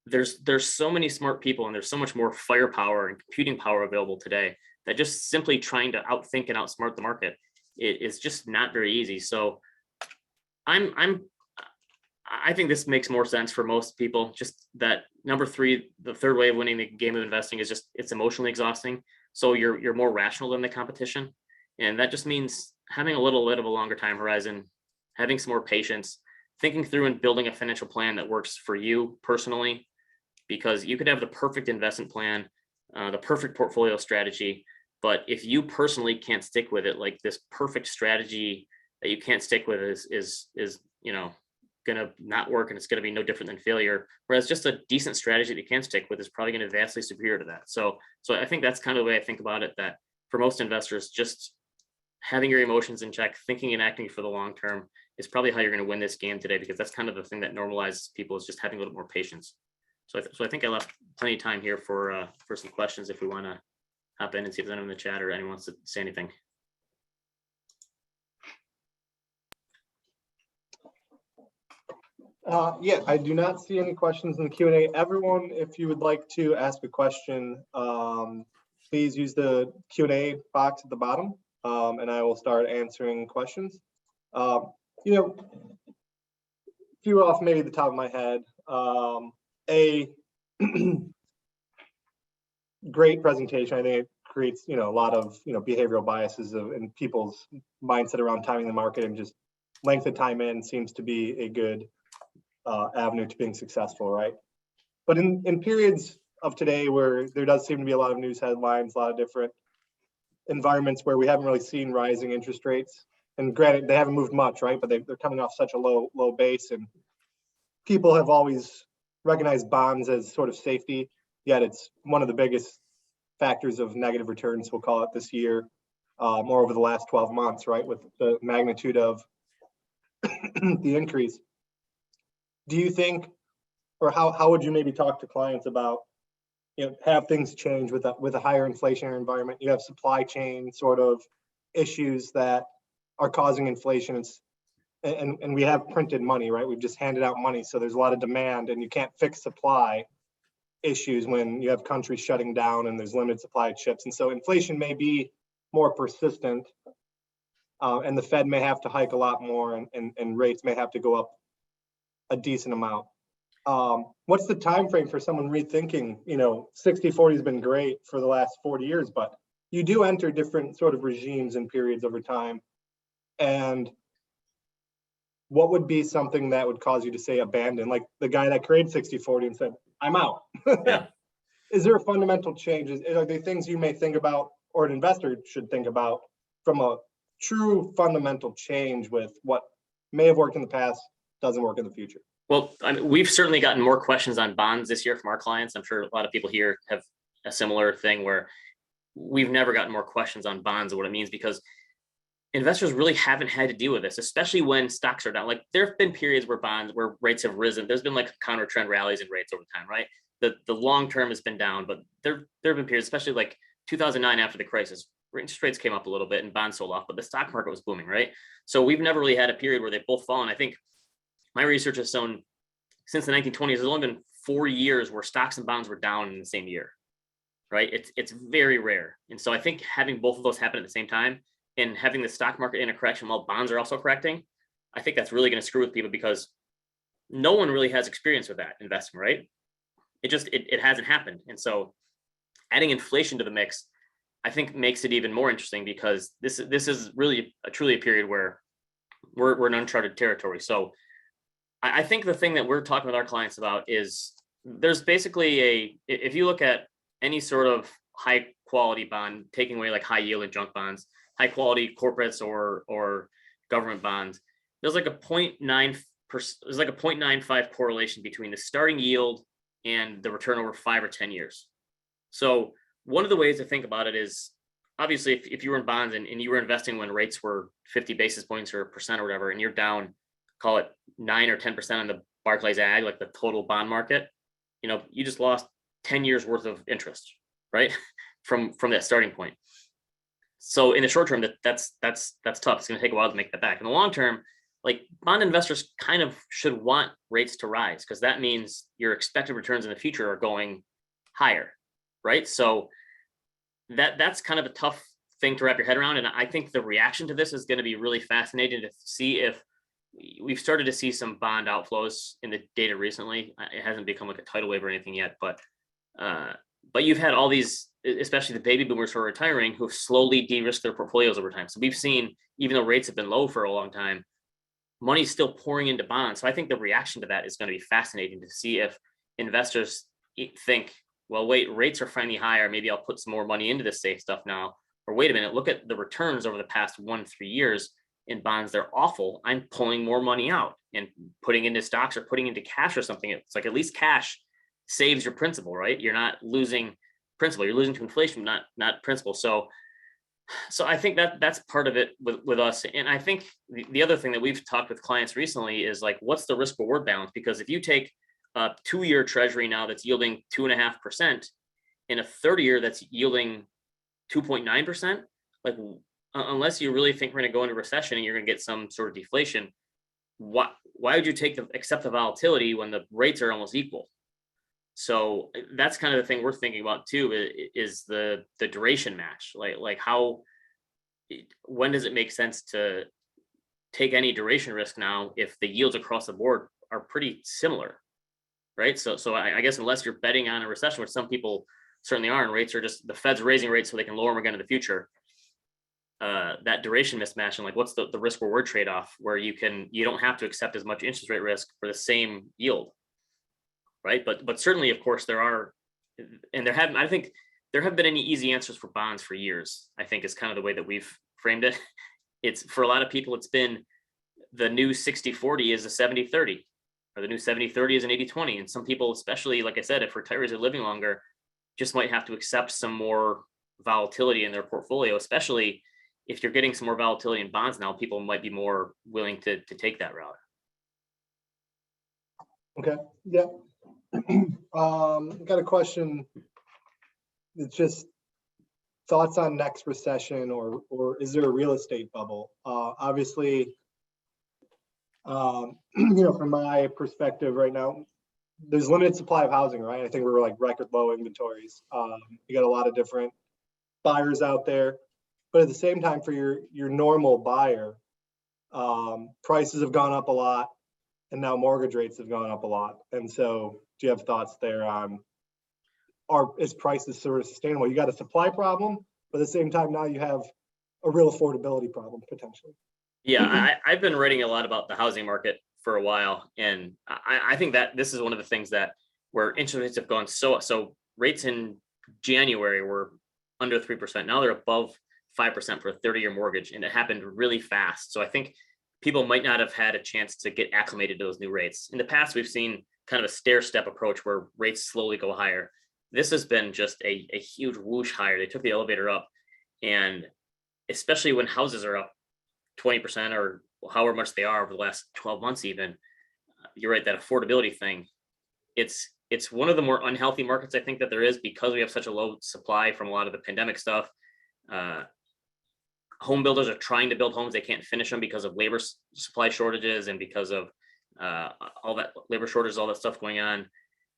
There's so many smart people and there's so much more firepower and computing power available today that just simply trying to outthink and outsmart the market is just not very easy. So I think this makes more sense for most people. Just that number three, the third way of winning the game of investing is just it's emotionally exhausting. So you're more rational than the competition, and that just means having a little bit of a longer time horizon, having some more patience, thinking through and building a financial plan that works for you personally, because you could have the perfect investment plan, the perfect portfolio strategy, but if you personally can't stick with it, like this perfect strategy that you can't stick with is gonna not work, and it's gonna be no different than failure. Whereas just a decent strategy that you can stick with is probably gonna be vastly superior to that. So I think that's kind of the way I think about it, that for most investors, just having your emotions in check, thinking and acting for the long term is probably how you're gonna win this game today, because that's kind of the thing that normalizes people, is just having a little more patience. So I think I left plenty of time here for some questions if we wanna hop in and see if there's anyone in the chat or anyone wants to say anything. Yeah, I do not see any questions in the Q&A. Everyone, if you would like to ask a question, please use the Q&A box at the bottom, and I will start answering questions. A few off maybe the top of my head. A great presentation. I think it creates, a lot of, behavioral biases in people's mindset around timing the market, and just length of time in seems to be a good avenue to being successful, right? But in periods of today where there does seem to be a lot of news headlines, a lot of different environments where we haven't really seen rising interest rates, and granted they haven't moved much, right? But they're coming off such a low base, and people have always recognized bonds as sort of safety, yet it's one of the biggest factors of negative returns, we'll call it, this year, more over the last 12 months, right? With the magnitude of the increase. Do you think, or how would you maybe talk to clients about, have things change with a higher inflationary environment? You have supply chain sort of issues that are causing inflation, and we have printed money, right? We've just handed out money, so there's a lot of demand, and you can't fix supply issues when you have countries shutting down and there's limited supply of chips. And so inflation may be more persistent, and the Fed may have to hike a lot more, and rates may have to go up a decent amount. What's the time frame for someone rethinking? 60-40 has been great for the last 40 years, but you do enter different sort of regimes and periods over time. And what would be something that would cause you to say abandon, like the guy that created 60-40 and said, I'm out? Yeah. Is there a fundamental change? Are there things you may think about, or an investor should think about, from a true fundamental change with what may have worked in the past doesn't work in the future? Well, we've certainly gotten more questions on bonds this year from our clients. I'm sure a lot of people here have a similar thing, where we've never gotten more questions on bonds and what it means, because investors really haven't had to deal with this, especially when stocks are down. Like, there have been periods where rates have risen. There's been like counter trend rallies in rates over time, right? The long term has been down, but there have been periods, especially like 2009 after the crisis, interest rates came up a little bit and bonds sold off, but the stock market was booming, right? So we've never really had a period where they've both fallen. I think my research has shown since the 1920s, there's only been 4 years where stocks and bonds were down in the same year, right? It's very rare. And so I think having both of those happen at the same time, and having the stock market in a correction while bonds are also correcting, I think that's really going to screw with people, because no one really has experience with that investing, right? It hasn't happened. And so adding inflation to the mix, I think, makes it even more interesting, because this is really truly a period where we're in uncharted territory. So I think the thing that we're talking with our clients about is, there's basically if you look at any sort of high quality bond, taking away like high yield and junk bonds, high quality corporates or government bonds, there's like a 0.95 correlation between the starting yield and the return over 5 or 10 years. So one of the ways to think about it is, obviously, if you were in bonds and you were investing when rates were 50 basis points or percent or whatever, and you're down, call it 9 or 10% on the Barclays Ag, like the total bond market, you just lost 10 years worth of interest, right? from that starting point. So in the short term, that's tough. It's going to take a while to make that back. In the long term, like, bond investors kind of should want rates to rise, because that means your expected returns in the future are going higher, right? So that's kind of a tough thing to wrap your head around. And I think the reaction to this is going to be really fascinating to see if we've started to see some bond outflows in the data recently. It hasn't become like a tidal wave or anything yet, but you've had all these, especially the baby boomers who are retiring, who have slowly de-risked their portfolios over time. So we've seen, even though rates have been low for a long time, money's still pouring into bonds. So I think the reaction to that is going to be fascinating to see if investors think, well, wait, rates are finally higher. Maybe I'll put some more money into this safe stuff now. Or wait a minute, look at the returns over the past 1-3 years in bonds. They're awful. I'm pulling more money out and putting into stocks or putting into cash or something. It's like, at least cash saves your principal, right? You're not losing principal. You're losing to inflation, not principal. So I think that's part of it with us. And I think the other thing that we've talked with clients recently is like, what's the risk reward balance? Because if you take a 2-year treasury now that's yielding 2.5% and a 30-year that's yielding 2.9%, like, unless you really think we're going to go into recession and you're going to get some sort of deflation, why would you accept the volatility when the rates are almost equal? So that's kind of the thing we're thinking about too, is the duration match. Like when does it make sense to take any duration risk now if the yields across the board are pretty similar, right? So I guess unless you're betting on a recession, which some people certainly are, and rates are just, the Fed's raising rates so they can lower them again in the future, that duration mismatch and like, what's the risk reward trade-off where you don't have to accept as much interest rate risk for the same yield, right? But certainly, of course, there are, and I think there have been any easy answers for bonds for years, I think, is kind of the way that we've framed it. It's, for a lot of people, it's been the new 60-40 is a 70-30, or the new 70-30 is an 80-20. And some people, especially, like I said, if retirees are living longer, just might have to accept some more volatility in their portfolio, especially if you're getting some more volatility in bonds now. People might be more willing to take that route. Okay, yeah. Got a question. It's just thoughts on next recession, or is there a real estate bubble? Obviously, from my perspective right now, there's limited supply of housing, right? I think we're like record low inventories. You got a lot of different buyers out there, but at the same time, for your normal buyer, prices have gone up a lot, and now mortgage rates have gone up a lot. And so, do you have thoughts there on, is prices sort of sustainable? You got a supply problem, but at the same time, now you have a real affordability problem potentially. Yeah, I've been writing a lot about the housing market for a while, and I think that this is one of the things where interest rates have gone so rates in January were under 3%. Now they're above 5% for a 30-year mortgage, and it happened really fast. So I think people might not have had a chance to get acclimated to those new rates. In the past, we've seen kind of a stair-step approach where rates slowly go higher. This has been just a huge whoosh higher. They took the elevator up, and especially when houses are up 20% or however much they are over the last 12 months even, you're right, that affordability thing, it's one of the more unhealthy markets I think that there is, because we have such a low supply from a lot of the pandemic stuff. Home builders are trying to build homes. They can't finish them because of labor supply shortages and because of all that labor shortages, all that stuff going on.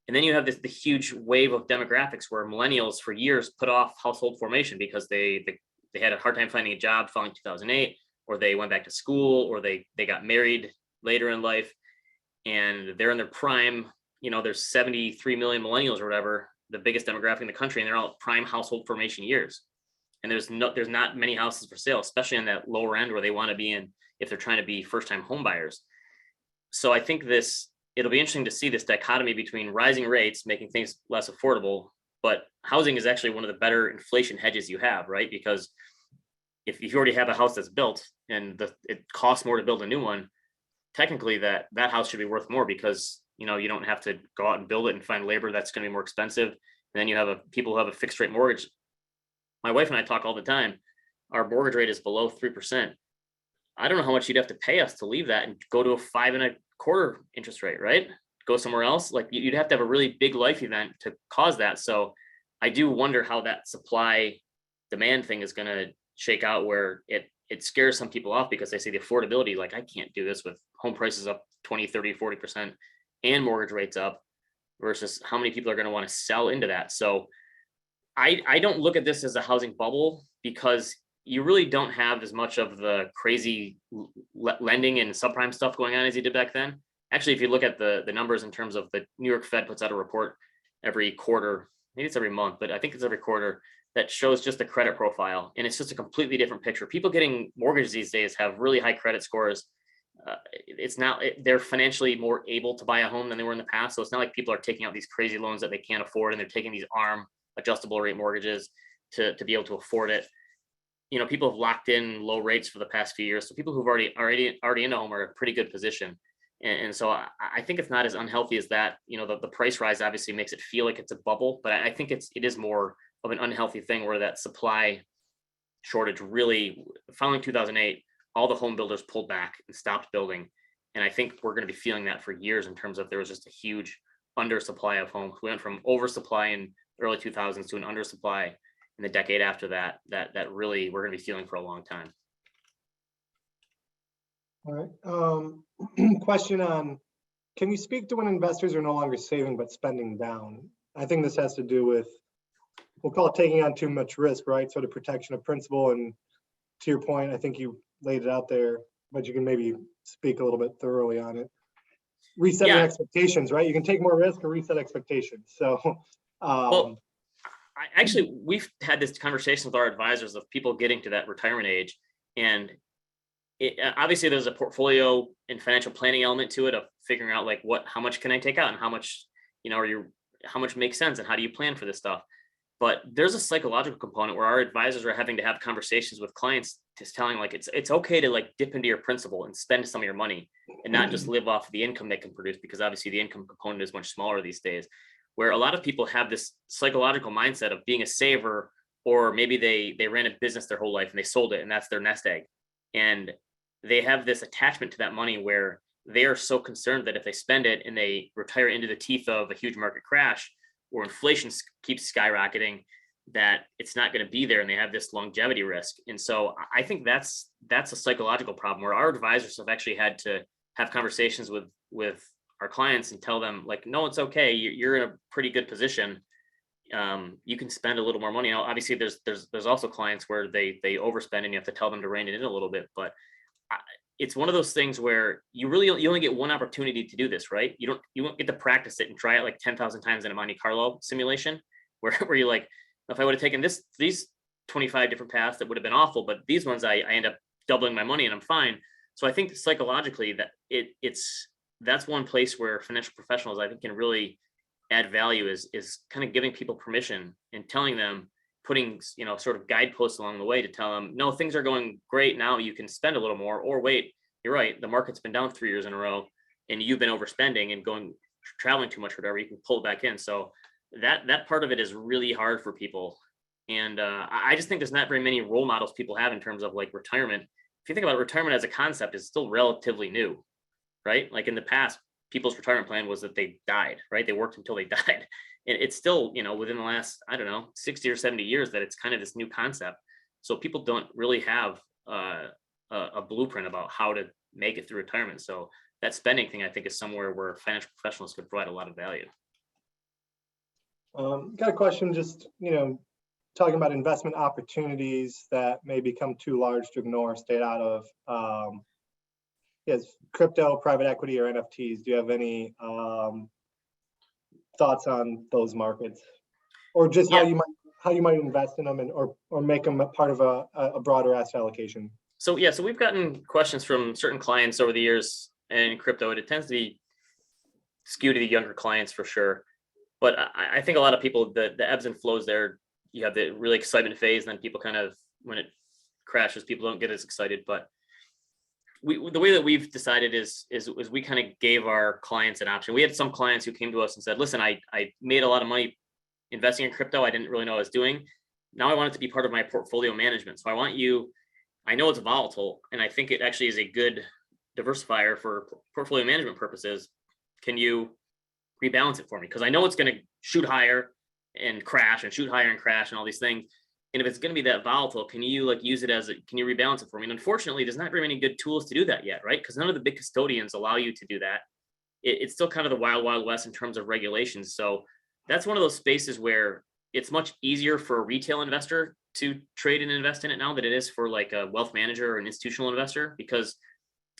And then you have the huge wave of demographics where millennials for years put off household formation because they had a hard time finding a job following 2008, or they went back to school, or they got married later in life, and they're in their prime. There's 73 million millennials or whatever, the biggest demographic in the country, and they're all prime household formation years. And there's not many houses for sale, especially on that lower end where they want to be in if they're trying to be first-time home buyers. So I think it'll be interesting to see this dichotomy between rising rates making things less affordable, but housing is actually one of the better inflation hedges you have, right? Because if you already have a house that's built and it costs more to build a new one, technically that house should be worth more, because you don't have to go out and build it and find labor that's going to be more expensive. And then you have people who have a fixed rate mortgage. My wife and I talk all the time. Our mortgage rate is below 3%. I don't know how much you'd have to pay us to leave that and go to a 5.25% interest rate, right? Go somewhere else. Like, you'd have to have a really big life event to cause that. So I do wonder how that supply demand thing is going to shake out, where it scares some people off because they see the affordability, like, I can't do this with home prices up 20, 30, 40% and mortgage rates up, versus how many people are going to want to sell into that. So I don't look at this as a housing bubble, because you really don't have as much of the crazy lending and subprime stuff going on as you did back then. Actually, if you look at the numbers in terms of the New York Fed puts out a report every quarter, maybe it's every month, but I think it's every quarter, that shows just the credit profile. And it's just a completely different picture. People getting mortgages these days have really high credit scores. They're financially more able to buy a home than they were in the past. So it's not like people are taking out these crazy loans that they can't afford, and they're taking these ARM adjustable rate mortgages to be able to afford it. People have locked in low rates for the past few years. So people who've already in a home are in a pretty good position. And so I think it's not as unhealthy as that. The price rise obviously makes it feel like it's a bubble, but I think it is more of an unhealthy thing where that supply shortage really, following 2008, all the home builders pulled back and stopped building. And I think we're going to be feeling that for years in terms of there was just a huge undersupply of homes. We went from oversupply in the early 2000s to an undersupply in the decade after that really we're going to be feeling for a long time. All right. Question on, can you speak to when investors are no longer saving but spending down? I think this has to do with, we'll call it taking on too much risk, right? So the protection of principal, and to your point, I think you laid it out there, but you can maybe speak a little bit thoroughly on it. Resetting expectations, right? You can take more risk or reset expectations. So, well, we've had this conversation with our advisors of people getting to that retirement age, and obviously there's a portfolio and financial planning element to it of figuring out like how much can I take out and how much, how much makes sense and how do you plan for this stuff. But there's a psychological component where our advisors are having to have conversations with clients, just telling like it's okay to like dip into your principal and spend some of your money and not just live off the income they can produce, because obviously the income component is much smaller these days, where a lot of people have this psychological mindset of being a saver, or maybe they ran a business their whole life and they sold it and that's their nest egg. And they have this attachment to that money where they are so concerned that if they spend it and they retire into the teeth of a huge market crash or inflation keeps skyrocketing, that it's not going to be there, and they have this longevity risk. And so I think that's a psychological problem where our advisors have actually had to have conversations with our clients and tell them like, no, it's okay. You're in a pretty good position. You can spend a little more money. Obviously there's also clients where they overspend and you have to tell them to rein it in a little bit, but it's one of those things where you only get one opportunity to do this, right? You won't get to practice it and try it like 10,000 times in a Monte Carlo simulation where you're like, if I would have taken these 25 different paths, that would have been awful, but these ones I end up doubling my money and I'm fine. So I think psychologically that that's one place where financial professionals, I think, can really add value is kind of giving people permission and telling them, putting sort of guideposts along the way to tell them, no, things are going great now, you can spend a little more, or wait, you're right, the market's been down 3 years in a row and you've been overspending and traveling too much, whatever, you can pull it back in. So that part of it is really hard for people. And I just think there's not very many role models people have in terms of like retirement. If you think about retirement as a concept, it's still relatively new, right? Like in the past, people's retirement plan was that they died, right? They worked until they died. It's still, within the last, 60 or 70 years that it's kind of this new concept. So people don't really have a blueprint about how to make it through retirement. So that spending thing, I think, is somewhere where financial professionals could provide a lot of value. Got a question, just, talking about investment opportunities that may become too large to ignore, stay out of. Yes, crypto, private equity, or NFTs. Do you have any thoughts on those markets, or just how you might invest in them, and or make them a part of a broader asset allocation? So we've gotten questions from certain clients over the years, and in crypto, it tends to be skewed to the younger clients for sure. But I think a lot of people, the ebbs and flows there, you have the really excitement phase, and then people kind of, when it crashes, people don't get as excited. But the way that we've decided is we kind of gave our clients an option. We had some clients who came to us and said, listen, I made a lot of money investing in crypto. I didn't really know what I was doing. Now I want it to be part of my portfolio management. So I know it's volatile, and I think it actually is a good diversifier for portfolio management purposes. Can you rebalance it for me? Because I know it's going to shoot higher and crash and shoot higher and crash and all these things. And if it's going to be that volatile, can you use it can you rebalance it for me? And unfortunately, there's not very many good tools to do that yet, right? Because none of the big custodians allow you to do that. It's still kind of the wild, wild west in terms of regulations. So that's one of those spaces where it's much easier for a retail investor to trade and invest in it now than it is for like a wealth manager or an institutional investor, because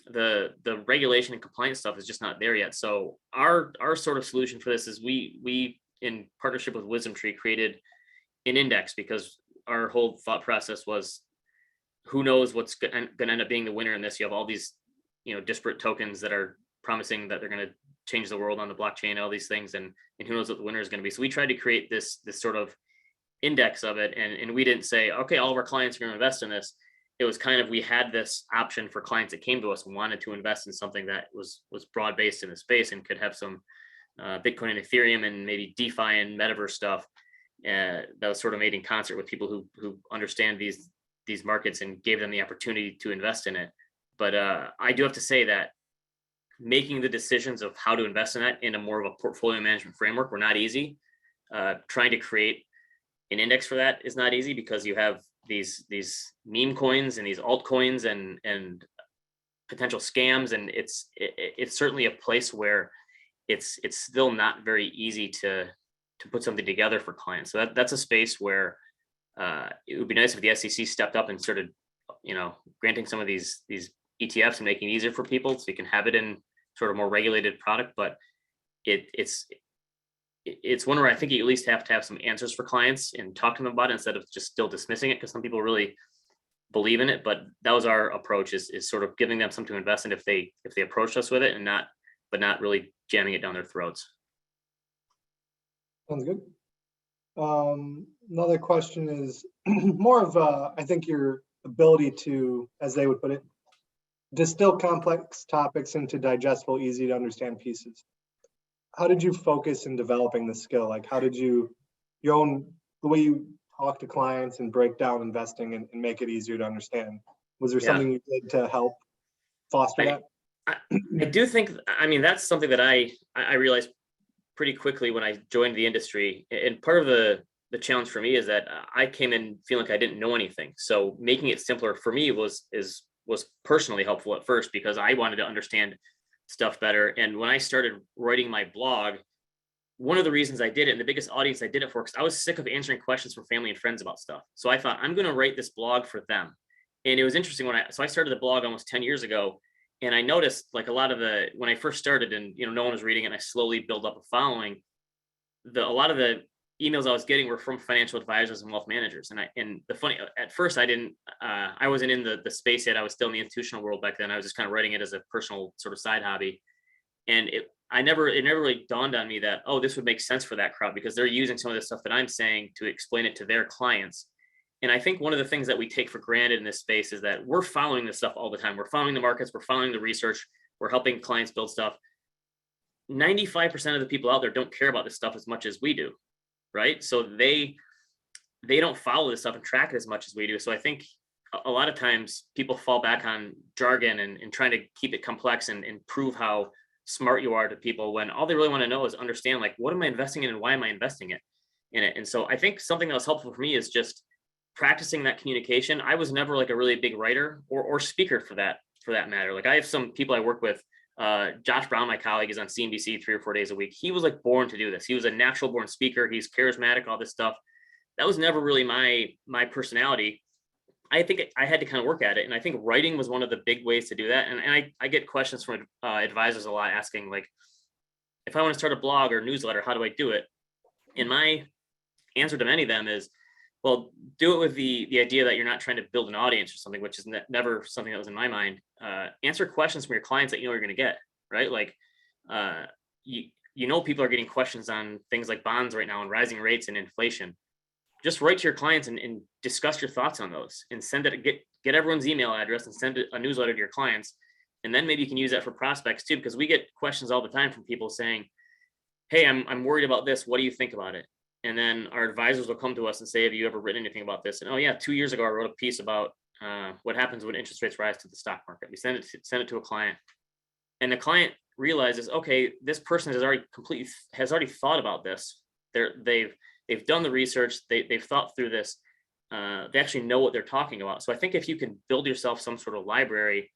the regulation and compliance stuff is just not there yet. So our sort of solution for this is we in partnership with Wisdom Tree created an index, because our whole thought process was, who knows what's going to end up being the winner in this. You have all these, disparate tokens that are promising that they're going to change the world on the blockchain, all these things, and who knows what the winner is going to be. So we tried to create this sort of index of it, and we didn't say, okay, all of our clients are going to invest in this. It was kind of, we had this option for clients that came to us and wanted to invest in something that was broad based in the space and could have some Bitcoin and Ethereum and maybe DeFi and metaverse stuff that was sort of made in concert with people who understand these markets, and gave them the opportunity to invest in it. But I do have to say that making the decisions of how to invest in that in a more of a portfolio management framework were not easy. Trying to create an index for that is not easy, because you have these meme coins and these altcoins and potential scams, and it's certainly a place where it's still not very easy to put something together for clients. So that's a space where it would be nice if the SEC stepped up and started, granting some of these ETFs and making it easier for people, so you can have it in sort of more regulated product. But it's one where I think you at least have to have some answers for clients and talk to them about it, instead of just still dismissing it, because some people really believe in it. But that was our approach, is sort of giving them something to invest in if they approach us with it, and not really jamming it down their throats. Sounds good. Another question is more of, I think, your ability to, as they would put it, distill complex topics into digestible, easy to understand pieces. How did you focus in developing this skill? Like, how did the way you talk to clients and break down investing and make it easier to understand? Was there something you did to help foster that? I do think, that's something that I realized pretty quickly when I joined the industry. And part of the challenge for me is that I came in feeling like I didn't know anything. So making it simpler for me was personally helpful at first, because I wanted to understand stuff better. And when I started writing my blog, one of the reasons I did it, and the biggest audience I did it for, because I was sick of answering questions from family and friends about stuff. So I thought, I'm going to write this blog for them. And it was interesting so I started the blog almost 10 years ago. And I noticed, like, a lot of when I first started and, no one was reading it, and I slowly built up a following, a lot of the emails I was getting were from financial advisors and wealth managers. And the funny, at first I wasn't in the space yet. I was still in the institutional world back then. I was just kind of writing it as a personal sort of side hobby. And it never really dawned on me that, oh, this would make sense for that crowd, because they're using some of the stuff that I'm saying to explain it to their clients. And I think one of the things that we take for granted in this space is that we're following this stuff all the time. We're following the markets, we're following the research, we're helping clients build stuff. 95% of the people out there don't care about this stuff as much as we do, right? So they don't follow this stuff and track it as much as we do. So I think a lot of times people fall back on jargon and trying to keep it complex and prove how smart you are to people, when all they really want to know is understand, like, what am I investing in and why am I investing in it? And so I think something that was helpful for me is just practicing that communication. I was never like a really big writer or speaker for that matter. Like, I have some people I work with, Josh Brown, my colleague, is on CNBC 3 or 4 days a week. He was like born to do this. He was a natural born speaker. He's charismatic, all this stuff. That was never really my personality. I think I had to kind of work at it. And I think writing was one of the big ways to do that. And I get questions from advisors a lot asking, like, if I want to start a blog or newsletter, how do I do it? And my answer to many of them is, well, do it with the idea that you're not trying to build an audience or something, which is never something that was in my mind. Answer questions from your clients that you know you're going to get, right? Like, people are getting questions on things like bonds right now and rising rates and inflation. Just write to your clients and discuss your thoughts on those, and send it, get everyone's email address and send a newsletter to your clients. And then maybe you can use that for prospects too, because we get questions all the time from people saying, hey, I'm worried about this. What do you think about it? And then our advisors will come to us and say, have you ever written anything about this? And, oh yeah, 2 years ago, I wrote a piece about what happens when interest rates rise to the stock market. We send it to a client, and the client realizes, okay, this person has already thought about this. They've done the research. They've thought through this. They actually know what they're talking about. So I think if you can build yourself some sort of library,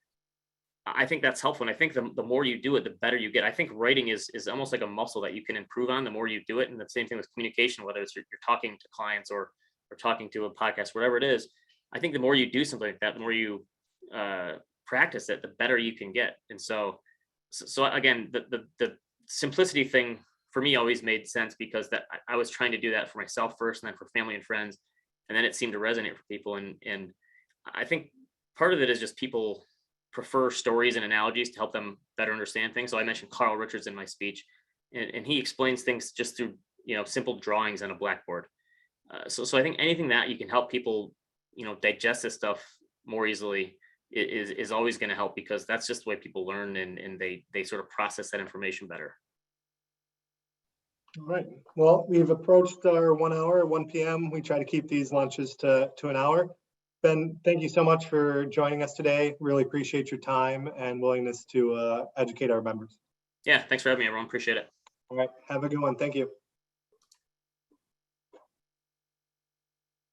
I think that's helpful. And I think the more you do it, the better you get. I think writing is almost like a muscle that you can improve on the more you do it. And the same thing with communication, whether it's you're talking to clients or or talking to a podcast, whatever it is, I think the more you do something like that, the more you practice it, the better you can get. And so again, the simplicity thing for me always made sense, because that I was trying to do that for myself first, and then for family and friends, and then it seemed to resonate for people. And I think part of it is just people prefer stories and analogies to help them better understand things. So I mentioned Carl Richards in my speech, and he explains things just through simple drawings on a blackboard. So I think anything that you can help people digest this stuff more easily is always going to help, because that's just the way people learn, and they sort of process that information better. All right. Well, we've approached our 1 hour, 1 p.m. We try to keep these lunches to an hour. Ben, thank you so much for joining us today. Really appreciate your time and willingness to educate our members. Yeah, thanks for having me, everyone. Appreciate it. All right. Have a good one. Thank you.